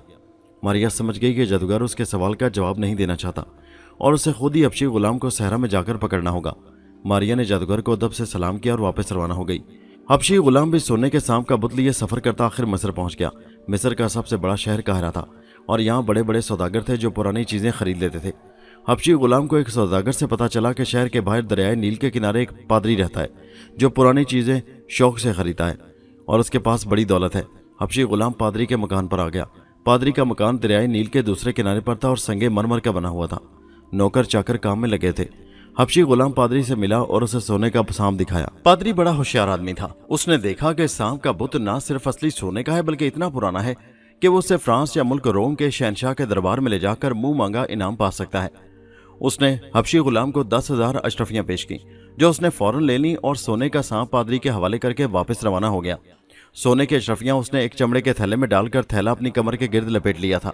मारिया समझ गई कि जादूगर उसके सवाल का जवाब नहीं देना चाहता और उसे खुद ही हबशी गुलाम को सहरा में जाकर पकड़ना होगा। मारिया ने जादूगर को अदब से सलाम किया और वापस रवाना हो गई। हबशी गुलाम भी सोने के सांप का बुत लिए सफर करता आखिर मिस्र पहुंच गया। मिस्र का सबसे बड़ा शहर काहिरा था और यहाँ बड़े बड़े सौदागर थे जो पुरानी चीजें खरीद लेते थे। हबशी गुलाम को एक सौदागर से पता चला कि शहर के बाहर दरियाए नील के किनारे एक पादरी रहता है जो पुरानी चीजें शौक से खरीदता है और उसके पास बड़ी दौलत है। हबशी गुलाम पादरी के मकान पर आ गया। पादरी का मकान दरियाए नील के दूसरे किनारे पर था और संगे मरमर का बना हुआ था। नौकर चाकर काम में लगे थे। हबशी गुलाम पादरी से मिला और उसे सोने का सांप दिखाया। पादरी बड़ा होशियार आदमी था। उसने देखा कि सांप का बुत ना सिर्फ असली सोने का है बल्कि इतना पुराना है कि वो उसे फ्रांस या मुल्क रोम के शहनशाह के दरबार में ले जाकर मुंह मांगा इनाम पा सकता है। उसने हबशी गुलाम को 10,000 अशरफियां पेश की जो उसने फौरन ले ली और सोने का सांप पादरी के हवाले करके वापस रवाना हो गया। सोने की अशरफियां उसने एक चमड़े के थैले में डालकर थैला अपनी कमर के गिर्द लपेट लिया था।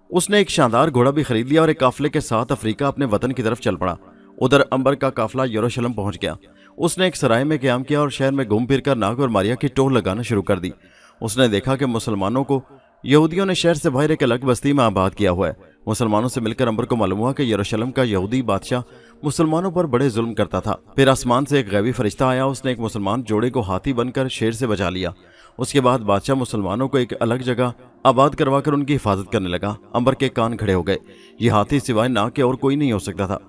उसने एक शानदार घोड़ा भी खरीद लिया और एक काफिले के साथ अफ्रीका अपने वतन की तरफ चल पड़ा। उधर अंबर का काफिला यरूशलेम पहुंच गया। उसने एक सराय में क़याम किया और शहर में घूम फिर कर नाग और मारिया की टोह लगाना शुरू कर दी। उसने देखा कि मुसलमानों को यहूदियों ने शहर से बाहर एक अलग बस्ती में आबाद किया हुआ है। मुसलमानों से मिलकर अंबर को मालूम हुआ कि यरूशलेम का यहूदी बादशाह मुसलमानों पर बड़े जुल्म करता था। फिर आसमान से एक गैबी फरिश्ता आया। उसने एक मुसलमान जोड़े को हाथी बनकर शेर से बचा लिया। उसके बाद बादशाह मुसलमानों को एक अलग जगह आबाद करवाकर उनकी हिफाजत करने लगा। अंबर के कान खड़े हो गए। ये हाथी सिवाय नाग के और कोई नहीं हो सकता था।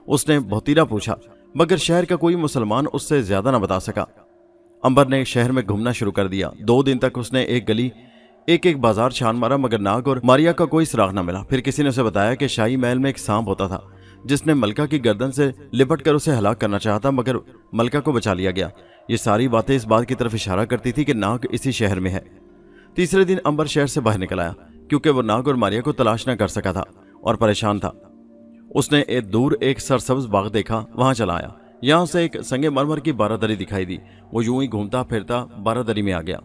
उसने बहुतीरा पूछा, मगर शहर का कोई मुसलमान उससे ज्यादा न बता सका। अंबर ने शहर में घूमना शुरू कर दिया। 2 दिन तक उसने एक गली एक बाजार छान मारा मगर नाग और मारिया का कोई सुराग न मिला। फिर किसी ने उसे बताया कि शाही महल में एक सांप होता था जिसने मलका की गर्दन से लिपट कर उसे हलाक करना चाहा था मगर मलका को बचा लिया गया। ये सारी बातें इस बात की तरफ इशारा करती थी कि नाग इसी शहर में है। तीसरे दिन अंबर शहर से बाहर निकल आया क्योंकि वो नाग और मारिया को तलाश न कर सका था और परेशान था। उसने दूर एक सरसब्ज बाग देखा, वहां चला आया। यहाँ उसे एक संगे मरमर की बारादरी दिखाई दी। वो यूं ही घूमता फिरता बारादरी में आ गया।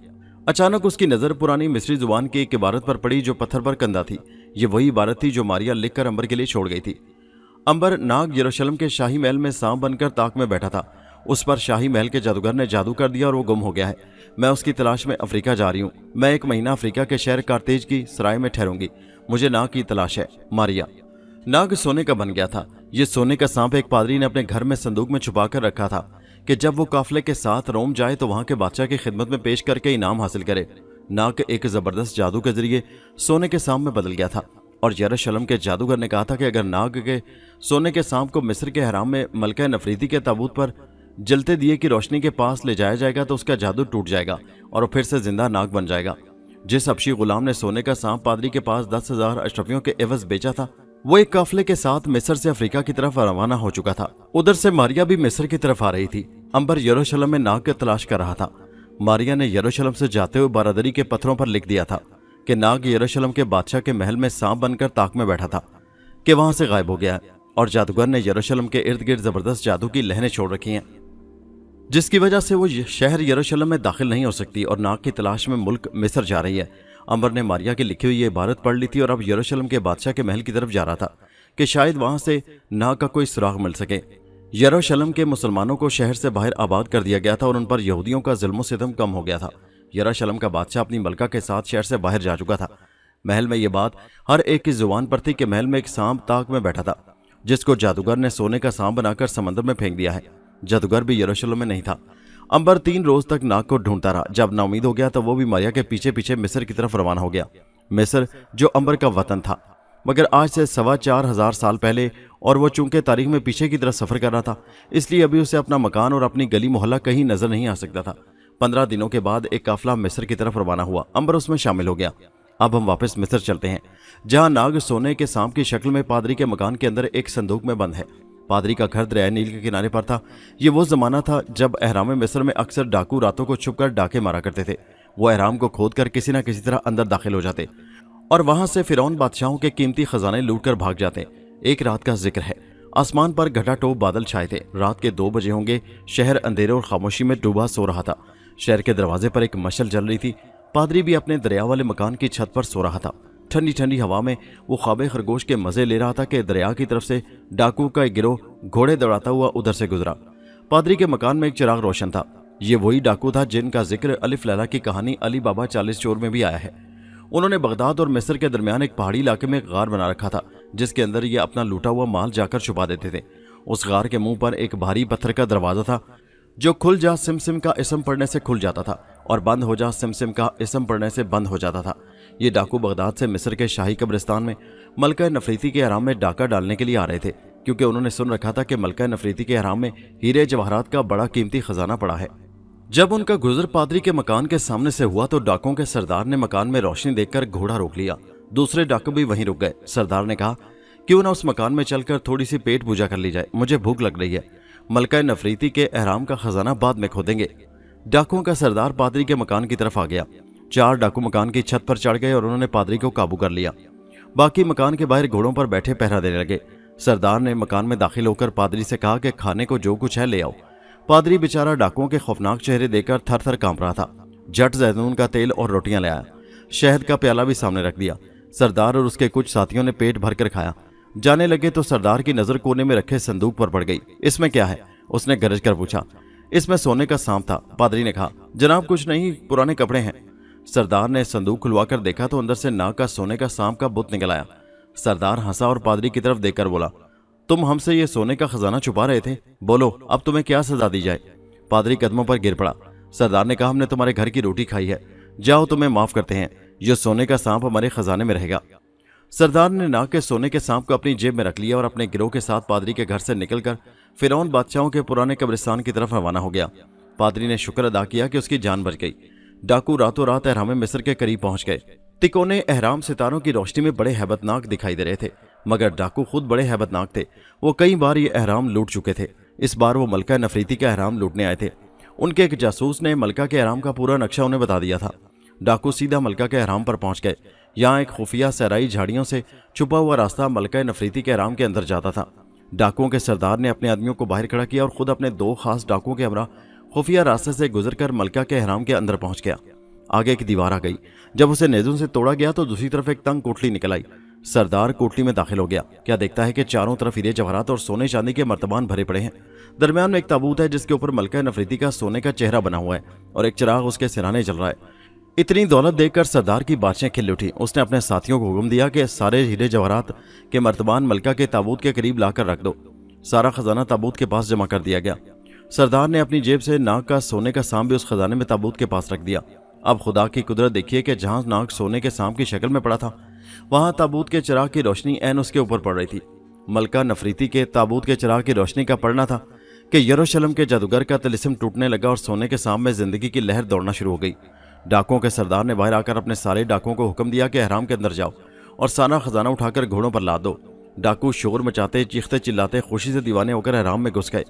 अचानक उसकी नजर पुरानी मिस्री जुबान की एक इबारत पर पड़ी जो पत्थर पर कंदा थी। ये वही इबारत थी जो मारिया लिखकर अंबर के लिए छोड़ गई थी। अंबर नाग यरूशलेम के शाही महल में सांप बनकर ताक में बैठा था। उस पर शाही महल के जादूगर ने जादू कर दिया और वो गुम हो गया है। मैं उसकी तलाश में अफ्रीका जा रही हूँ। मैं 1 महीना अफ्रीका के शहर कारतेज की सराय में ठहरूंगी। मुझे नाग की तलाश है। मारिया। नाग सोने का बन गया था। ये सोने का सांप एक पादरी ने अपने घर में संदूक में छुपा कर रखा था कि जब वो काफिले के साथ रोम जाए तो वहां के बादशाह की खिदमत में पेश करके इनाम हासिल करे। नाग एक जबरदस्त जादू के जरिए सोने के सांप में बदल गया था और यरूशलेम के जादूगर ने कहा था कि अगर नाग के सोने के सांप को मिस्र के हराम में मलका नफरीदी के ताबूत पर जलते दिए की रोशनी के पास ले जाया जाएगा तो उसका जादू टूट जाएगा और वो फिर से जिंदा नाग बन जाएगा। जिस हबशी गुलाम ने सोने का सांप पादरी के पास 10,000 अशरफियों के एवज बेचा था वो एक काफिले के साथ मिस्र से अफ्रीका की तरफ रवाना हो चुका था। उधर से मारिया भी मिस्र की तरफ आ रही थी। अंबर यरूशलेम में नाग की तलाश कर रहा था। मारिया ने यरूशलेम से जाते हुए बारादरी के पत्थरों पर लिख दिया था कि नाग यरूशलेम के बादशाह के महल में सांप बनकर ताक में बैठा था कि वहां से गायब हो गया है और जादूगर ने यरूशलेम के इर्द गिर्द जबरदस्त जादू की लहरें छोड़ रखी हैं जिसकी वजह से वो शहर यरूशलेम में दाखिल नहीं हो सकती और नाग की तलाश में मुल्क मिस्र जा रही है। अंबर ने मारिया की लिखी हुई ये इबारत पढ़ ली थी और अब यरूशलेम के बादशाह के महल की तरफ जा रहा था कि शायद वहां से नाग का कोई सुराग मिल सके। यरूशलेम के मुसलमानों को शहर से बाहर आबाद कर दिया गया था और उन पर यहूदियों का जुल्म सितम कम हो गया था। यरूशलेम का बादशाह अपनी मलका के साथ शहर से बाहर जा चुका था। महल में यह बात हर एक की जुबान पर थी कि महल में एक सांप ताक में बैठा था जिसको जादूगर ने सोने का सांप बनाकर समंदर में फेंक दिया है। जादूगर भी यरूशलेम में नहीं था। अंबर 3 रोज तक नाग को ढूंढता रहा। जब नाउमीद हो गया तो वो भी मारिया के पीछे पीछे मिस्र की तरफ रवाना हो गया। मिस्र जो अंबर का वतन था मगर आज से 4,2500 साल पहले और वो चूंकि तारीख में पीछे की तरफ सफर कर रहा था इसलिए अभी उसे अपना मकान और अपनी गली मोहल्ला कहीं नजर नहीं आ सकता था। 15 दिनों के बाद एक काफिला मिस्र की तरफ रवाना हुआ। अंबर उसमें शामिल हो गया। अब हम वापस मिस्र चलते हैं, जहां नाग सोने के सांप की शक्ल में पादरी के मकान के अंदर एक संदूक में बंद है। पादरी का घर दरिया नील के किनारे पर था। ये वो जमाना था जब अहराम मिस्र में अक्सर डाकू रातों को छुपकर डाके मारा करते थे। वो अहराम को खोदकर किसी न किसी तरह अंदर दाखिल हो जाते और वहां से फिरौन बादशाहों के कीमती खजाने लूटकर भाग जाते। एक रात का जिक्र है, आसमान पर घटाटोप बादल छाए थे। रात के 2 बजे होंगे। शहर अंधेरे और खामोशी में डूबा सो रहा था। शहर के दरवाजे पर एक मशल जल रही थी। पादरी भी अपने दरिया वाले मकान की छत पर सो रहा था। ठंडी ठंडी हवा में वो ख्वाबे खरगोश के मजे ले रहा था कि दरिया की तरफ से डाकू का एक गिरोह घोड़े दौड़ाता हुआ उधर से गुजरा। पादरी के मकान में एक चिराग रोशन था। ये वही डाकू था जिनका जिक्र अलिफ लैला की कहानी अली बाबा 40 चोर में भी आया है। उन्होंने बगदाद और मिस्र के दरमियान एक पहाड़ी इलाके में एक गार बना रखा था, जिसके अंदर ये अपना लूटा हुआ माल जाकर छुपा देते थे। उस गार के मुंह पर एक भारी पत्थर का दरवाजा था, जो खुल जा सिमसिम का इसम पढ़ने से खुल जाता था और बंद हो जा सिमसिम का इसम पढ़ने से बंद हो जाता था। ये डाकू बगदाद से मिस्र के शाही कब्रिस्तान में मलका नफरीती के हराम में डाका डालने के लिए आ रहे थे, क्योंकि उन्होंने सुन रखा था कि मलका नफरीती के हराम में हीरे जवाहरात का बड़ा कीमती खजाना पड़ा है। जब उनका गुजर पादरी के मकान के सामने से हुआ तो डाकों के सरदार ने मकान में रोशनी देखकर घोड़ा रोक लिया। दूसरे डाकू भी वहीं रुक गए। सरदार ने कहा, क्यों ना उस मकान में चलकर थोड़ी सी पेट पूजा कर ली जाए, मुझे भूख लग रही है। मलका नफरीती के एहराम का खजाना बाद में खोदेंगे। डाकुओं का सरदार पादरी के मकान की तरफ आ गया। 4 डाकू मकान की छत पर चढ़ गए और उन्होंने पादरी को काबू कर लिया। बाकी मकान के बाहर घोड़ों पर बैठे पहरा देने लगे। सरदार ने मकान में दाखिल होकर पादरी से कहा कि खाने को जो कुछ है ले आओ। पादरी बेचारा डाकुओं के खौफनाक चेहरे देखकर थर थर कांप रहा था। झट जैतून का तेल और रोटियां ले आया। शहद का प्याला भी सामने रख दिया। सरदार और उसके कुछ साथियों ने पेट भरकर खाया। जाने लगे तो सरदार की नजर कोने में रखे संदूक पर पड़ गई। इसमें क्या है? उसने गरज कर पूछा। इसमें सोने का सांप था। पादरी ने कहा, जनाब कुछ नहीं, पुराने कपड़े हैं। सरदार ने संदूक खुलवाकर देखा तो अंदर से नाग का सोने का सांप का बुत निकल आया। सरदार हंसा और पादरी की तरफ देखकर बोला, तुम हमसे ये सोने का खजाना छुपा रहे थे, बोलो अब तुम्हें क्या सजा दी जाए? पादरी कदमों पर गिर पड़ा। सरदार ने कहा, हमने तुम्हारे घर की रोटी खाई है, जाओ तुम्हें माफ करते हैं, ये सोने का सांप हमारे खजाने में रहेगा। सरदार ने नाग के सोने के सांप को अपनी जेब में रख लिया और अपने गिरोह के साथ पादरी के घर से निकलकर फिरौन बादशाहों के पुराने कब्रिस्तान की तरफ रवाना हो गया। पादरी ने शुक्र अदा किया कि उसकी जान बच गई। डाकू रातों रात अहराम मिस्र के करीब पहुंच गए। तिकोने अहराम सितारों की रोशनी में बड़े हैबतनाक दिखाई दे रहे थे, मगर डाकू खुद बड़े हैबतनाक थे। वो कई बार ये अहराम लूट चुके थे। इस बार वो मलका नफरीती का अहराम लूटने आए थे। उनके एक जासूस ने मलका के अहराम का पूरा नक्शा उन्हें बता दिया था। डाकू सीधा मलका के अहराम पर पहुंच गए। यहाँ एक खुफिया सहराई झाड़ियों से छुपा हुआ रास्ता मलका नफरीती के अहराम के अंदर जाता था। डाकुओं के सरदार ने अपने आदमियों को बाहर खड़ा किया और खुद अपने 2 खास डाकुओं के हमरा खुफिया रास्ते से गुजरकर मलका के अहराम के अंदर पहुंच गया। आगे एक दीवार आ गई। जब उसे नेज़ों से तोड़ा गया तो दूसरी तरफ एक तंग कोठली निकल आई। सरदार कोठली में दाखिल हो गया। क्या देखता है कि चारों तरफ हीरे जवाहरात और सोने चांदी के मर्तबान भरे पड़े हैं। दरमियान में एक ताबूत है जिसके ऊपर मलका नफरीती का सोने का चेहरा बना हुआ है और एक चिराग उसके सिराने जल रहा है। इतनी दौलत देखकर सरदार की बातें खिल उठी। उसने अपने साथियों को हुक्म दिया कि सारे हीरे जवाहरात के मर्तबान मलका के ताबूत के करीब लाकर रख दो। सारा खजाना ताबूत के पास जमा कर दिया गया। सरदार ने अपनी जेब से नाग का सोने का सांप भी उस खजाने में ताबूत के पास रख दिया। अब खुदा की कुदरत देखिए कि जहां नाग सोने के सांप की शक्ल में पड़ा था, वहां ताबूत के चिराग की रोशनी ऐन उसके ऊपर पड़ रही थी। मलका नफरीती के ताबूत के चिराग की रोशनी का पड़ना था कि यरूशलेम के जादूगर का तिलिस्म टूटने लगा और सोने के सांप में जिंदगी की लहर दौड़ना शुरू हो गई। डाकुओं के सरदार ने बाहर आकर अपने सारे डाकुओं को हुक्म दिया कि अहराम के अंदर जाओ और सारा खजाना उठाकर घोड़ों पर लाद दो। डाकू शोर मचाते, चीखते चिल्लाते, खुशी से दीवाने होकर अहराम में घुस गए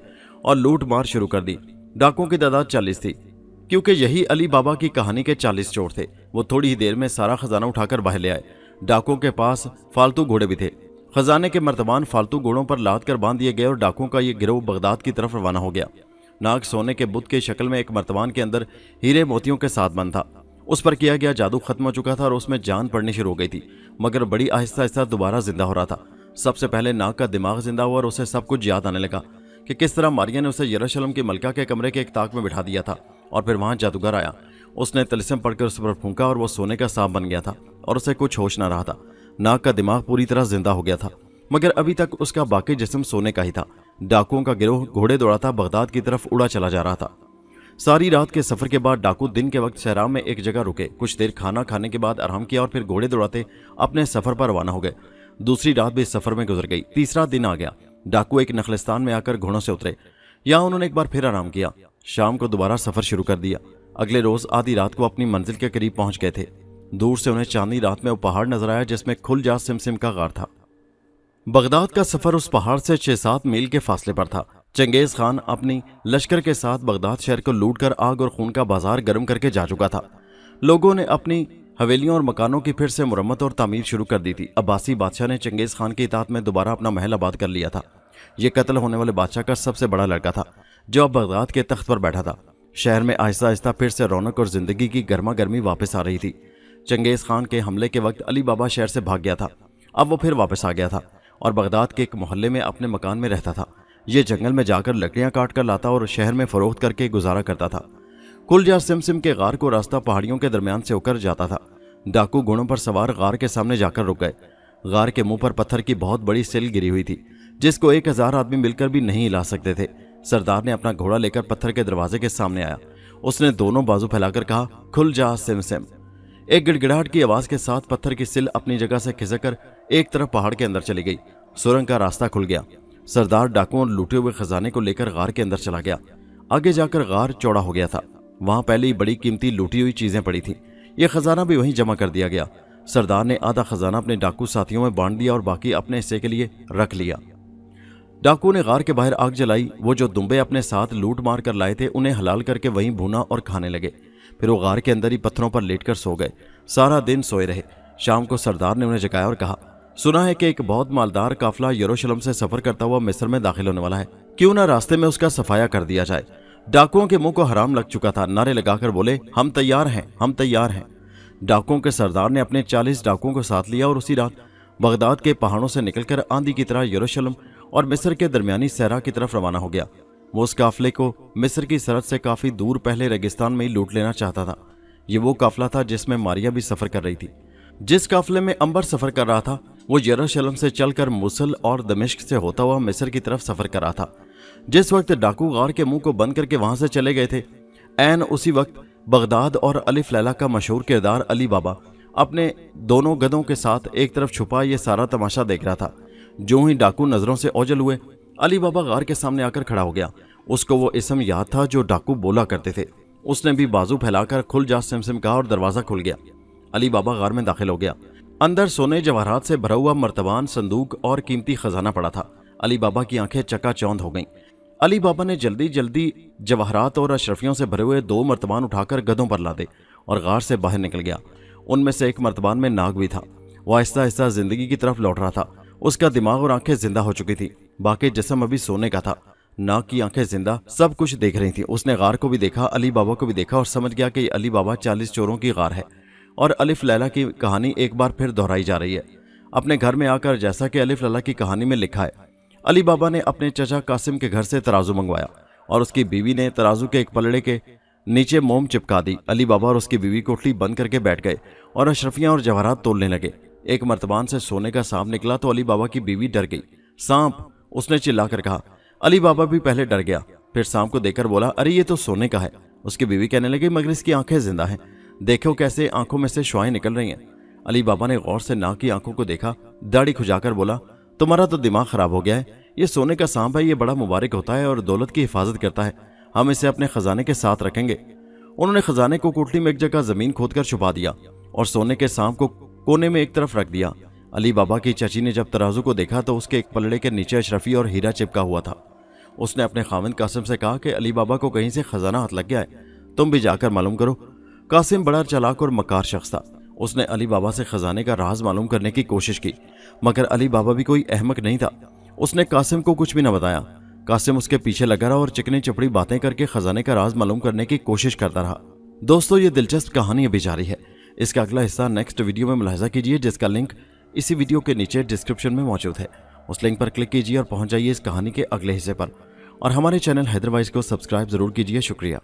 और लूट मार शुरू कर दी। डाकुओं की तादाद 40 थी, क्योंकि यही अली बाबा की कहानी के 40 चोर थे। वो थोड़ी ही देर में सारा खजाना उठाकर बाहर ले आए। डाकुओं के पास फालतू घोड़े भी थे। खजाने के मर्तबान फालतू घोड़ों पर लाद कर बांध दिए गए और डाकुओं का ये गिरोह बगदाद की तरफ रवाना हो गया। नाग सोने के बुत की शक्ल में एक मर्तबान के अंदर हीरे मोतियों के साथ बंद था। उस पर किया गया जादू खत्म हो चुका था और उसमें जान पड़नी शुरू हो गई थी, मगर बड़ी आहिस्ता आहिस्ता दोबारा जिंदा हो रहा था। सबसे पहले नाग का दिमाग जिंदा हुआ और उसे सब कुछ याद आने लगा कि किस तरह मारिया ने उसे यरूशलेम की मलका के कमरे के एक ताक में बिठा दिया था और फिर वहां जादूगर आया। उसने तिलिस्म पढ़कर उस पर फूंका और वो सोने का सांप बन गया था और उसे कुछ होश ना रहा था। नाग का दिमाग पूरी तरह जिंदा हो गया था, मगर अभी तक उसका बाकी जिस्म सोने का ही था। डाकुओं का गिरोह घोड़े दौड़ाता बगदाद की तरफ उड़ा चला जा रहा था। सारी रात के सफर के बाद डाकू दिन के वक्त सहराम में एक जगह रुके। कुछ देर खाना खाने के बाद आराम किया और फिर घोड़े दौड़ाते अपने सफर पर रवाना हो गए। दूसरी रात भी इस सफर में गुजर गई। तीसरा दिन आ गया। डाकू एक नखलिस्तान में आकर घोड़ों से उतरे। यहाँ उन्होंने एक बार फिर आराम किया। शाम को दोबारा सफर शुरू कर दिया। अगले रोज आधी रात को अपनी मंजिल के करीब पहुंच गए थे। दूर से उन्हें चांदनी रात में वो पहाड़ नजर आया जिसमें खुल जा सिमसिम का गार था। बगदाद का सफर उस पहाड़ से 6-7 मील के फासले पर था। चंगेज खान अपनी लश्कर के साथ बगदाद शहर को लूटकर आग और खून का बाजार गर्म करके जा चुका था। लोगों ने अपनी हवेलियों और मकानों की फिर से मुरम्मत और तामीर शुरू कर दी थी। अब्बासी बादशाह ने चंगेज खान की इताअत में दोबारा अपना महल आबाद कर लिया था। ये कत्ल होने वाले बादशाह का सबसे बड़ा लड़का था जो अब बगदाद के तख्त पर बैठा था। शहर में आहिस्ता आहिस्ता फिर से रौनक और जिंदगी की गर्मा गर्मी वापस आ रही थी। चंगेज खान के हमले के वक्त अली बाबा शहर से भाग गया था। अब वो फिर वापस आ गया था और बगदाद के एक मोहल्ले में अपने मकान में रहता था। ये जंगल में जाकर लकड़ियां काट कर लाता और शहर में फरोख्त करके गुजारा करता था। कुलजा सिमसिम के गार को रास्ता पहाड़ियों के दरमियान से होकर जाता था। डाकू घोड़ों पर सवार गार के सामने जाकर रुक गए। गार के मुंह पर पत्थर की बहुत बड़ी सिल गिरी हुई थी जिसको 1000 आदमी मिलकर भी नहीं हिला सकते थे। सरदार ने अपना घोड़ा लेकर पत्थर के दरवाजे के सामने आया। उसने दोनों बाजू फैलाकर कहा, खुल जा सिमसिम। एक गिड़गिड़ाहट की आवाज के साथ पत्थर की सिल अपनी जगह से खिसककर एक तरफ पहाड़ के अंदर चली गई। सुरंग का रास्ता खुल गया। सरदार डाकुओं और लूटे हुए खजाने को लेकर गार के अंदर चला गया। आगे जाकर गार चौड़ा हो गया था। वहां पहले ही बड़ी कीमती लूटी हुई चीजें पड़ी थी। यह खजाना भी वहीं जमा कर दिया गया। सरदार ने आधा खजाना अपने डाकू साथियों में बांट दिया और बाकी अपने हिस्से के लिए रख लिया। डाकू ने गार के बाहर आग जलाई। वो जो दुम्बे अपने साथ लूट मार कर लाए थे उन्हें हलाल करके वहीं भूना और खाने लगे। फिर वो गार के अंदर ही पत्थरों पर लेटकर सो गए। सारा दिन सोए रहे। शाम को सरदार ने उन्हें जगाया और कहा, सुना है कि एक बहुत मालदार काफिला यरूशलेम से सफर करता हुआ मिस्र में दाखिल होने वाला है। क्यों ना रास्ते में उसका सफाया कर दिया जाए। डाकुओं के मुंह को हराम लग चुका था। नारे लगाकर बोले, हम तैयार हैं, हम तैयार हैं। डाकुओं के सरदार ने अपने 40 डाकुओं को साथ लिया और उसी रात बगदाद के पहाड़ों से निकलकर आंधी की तरह यरूशलेम और मिस्र के दरमियानी सहरा की तरफ रवाना हो गया। वो उस काफिले को मिस्र की सरहद से काफी दूर पहले रेगिस्तान में ही लूट लेना चाहता था। ये वो काफिला था जिसमें मारिया भी सफर कर रही थी। जिस काफिले में अंबर सफर कर रहा था वो यरूशलेम से चलकर मुसल और दमिश्क से होता हुआ मिस्र की तरफ सफर कर रहा था। जिस वक्त डाकू गार के मुंह को बंद करके वहां से चले गए थे, ऐन उसी वक्त बगदाद और अलिफ लैला का मशहूर किरदार अली बाबा अपने दोनों गधों के साथ एक तरफ छुपा ये सारा तमाशा देख रहा था। जो ही डाकू नजरों से ओझल हुए, अली बाबा गार के सामने आकर खड़ा हो गया। उसको वो इसम याद था जो डाकू बोला करते थे। उसने भी बाजू फैलाकर खुल जा सिमसिम कहा और दरवाजा खुल गया। अली बाबा गार में दाखिल हो गया। अंदर सोने जवाहरात से भरा हुआ मर्तबान, संदूक और कीमती खजाना पड़ा था। अली बाबा की आंखें चकाचौंध हो गईं। अली बाबा ने जल्दी जल्दी जवाहरात और अशरफियों से भरे हुए 2 मर्तबान उठाकर गधों पर लादे और गार से बाहर निकल गया। उनमें से एक मर्तबान में नाग भी था। वो आहिस्ता आहिस्ता जिंदगी की तरफ लौट रहा था। उसका दिमाग और आंखें जिंदा हो चुकी थी, बाकी जिस्म अभी सोने का था। नाग की आंखें जिंदा सब कुछ देख रही थी। उसने गार को भी देखा, अली बाबा को भी देखा और समझ गया कि अली बाबा 40 चोरों की गार है और अलिफ लैला की कहानी एक बार फिर दोहराई जा रही है। अपने घर में आकर, जैसा कि अलिफ लैला की कहानी में लिखा है, अली बाबा ने अपने चचा कासिम के घर से तराजू मंगवाया और उसकी बीवी ने तराजू के एक पलड़े के नीचे मोम चिपका दी। अली बाबा और उसकी बीवी कोठली बंद करके बैठ गए और अशरफियां और जवाहरात तोलने लगे। एक मर्तबान से सोने का सांप निकला तो अली बाबा की बीवी डर गई। सांप, उसने चिल्लाकर कहा। अली बाबा भी पहले डर गया, फिर सांप को देखकर बोला, अरे ये तो सोने का है। उसकी बीवी कहने लगी, मगर इसकी आंखें जिंदा हैं, देखो कैसे आंखों में से शुआएं निकल रही हैं। अली बाबा ने गौर से नाग की आंखों को देखा, दाढ़ी खुजाकर बोला, तुम्हारा तो दिमाग खराब हो गया है। ये सोने का सांप है, ये बड़ा मुबारक होता है और दौलत की हिफाजत करता है। हम इसे अपने खजाने के साथ रखेंगे। उन्होंने खजाने को कोठली में एक जगह जमीन खोदकर छुपा दिया और सोने के सांप को कोने में एक तरफ रख दिया। अली बाबा की चाची ने जब तराजू को देखा तो उसके एक पलड़े के नीचे अशरफी और हीरा चिपका हुआ था। उसने अपने खाविंद कासिम से कहा कि अली बाबा को कहीं से खजाना हाथ लग गया है, तुम भी जाकर मालूम करो। कासिम बड़ा चालाक और मकार शख्स था। उसने अली बाबा से खजाने का राज मालूम करने की कोशिश की, मगर अली बाबा भी कोई अहमक नहीं था। उसने कासिम को कुछ भी न बताया। कासिम उसके पीछे लगा रहा और चिकनी चपड़ी बातें करके खजाने का राज मालूम करने की कोशिश करता रहा। दोस्तों, ये दिलचस्प कहानी अभी जारी है। इसका अगला हिस्सा नेक्स्ट वीडियो में मुलाहिजा कीजिए, जिसका लिंक इसी वीडियो के नीचे डिस्क्रिप्शन में मौजूद है। उस लिंक पर क्लिक कीजिए और पहुंच जाइए इस कहानी के अगले हिस्से पर। और हमारे चैनल हैदरवाइज को सब्सक्राइब जरूर कीजिए। शुक्रिया।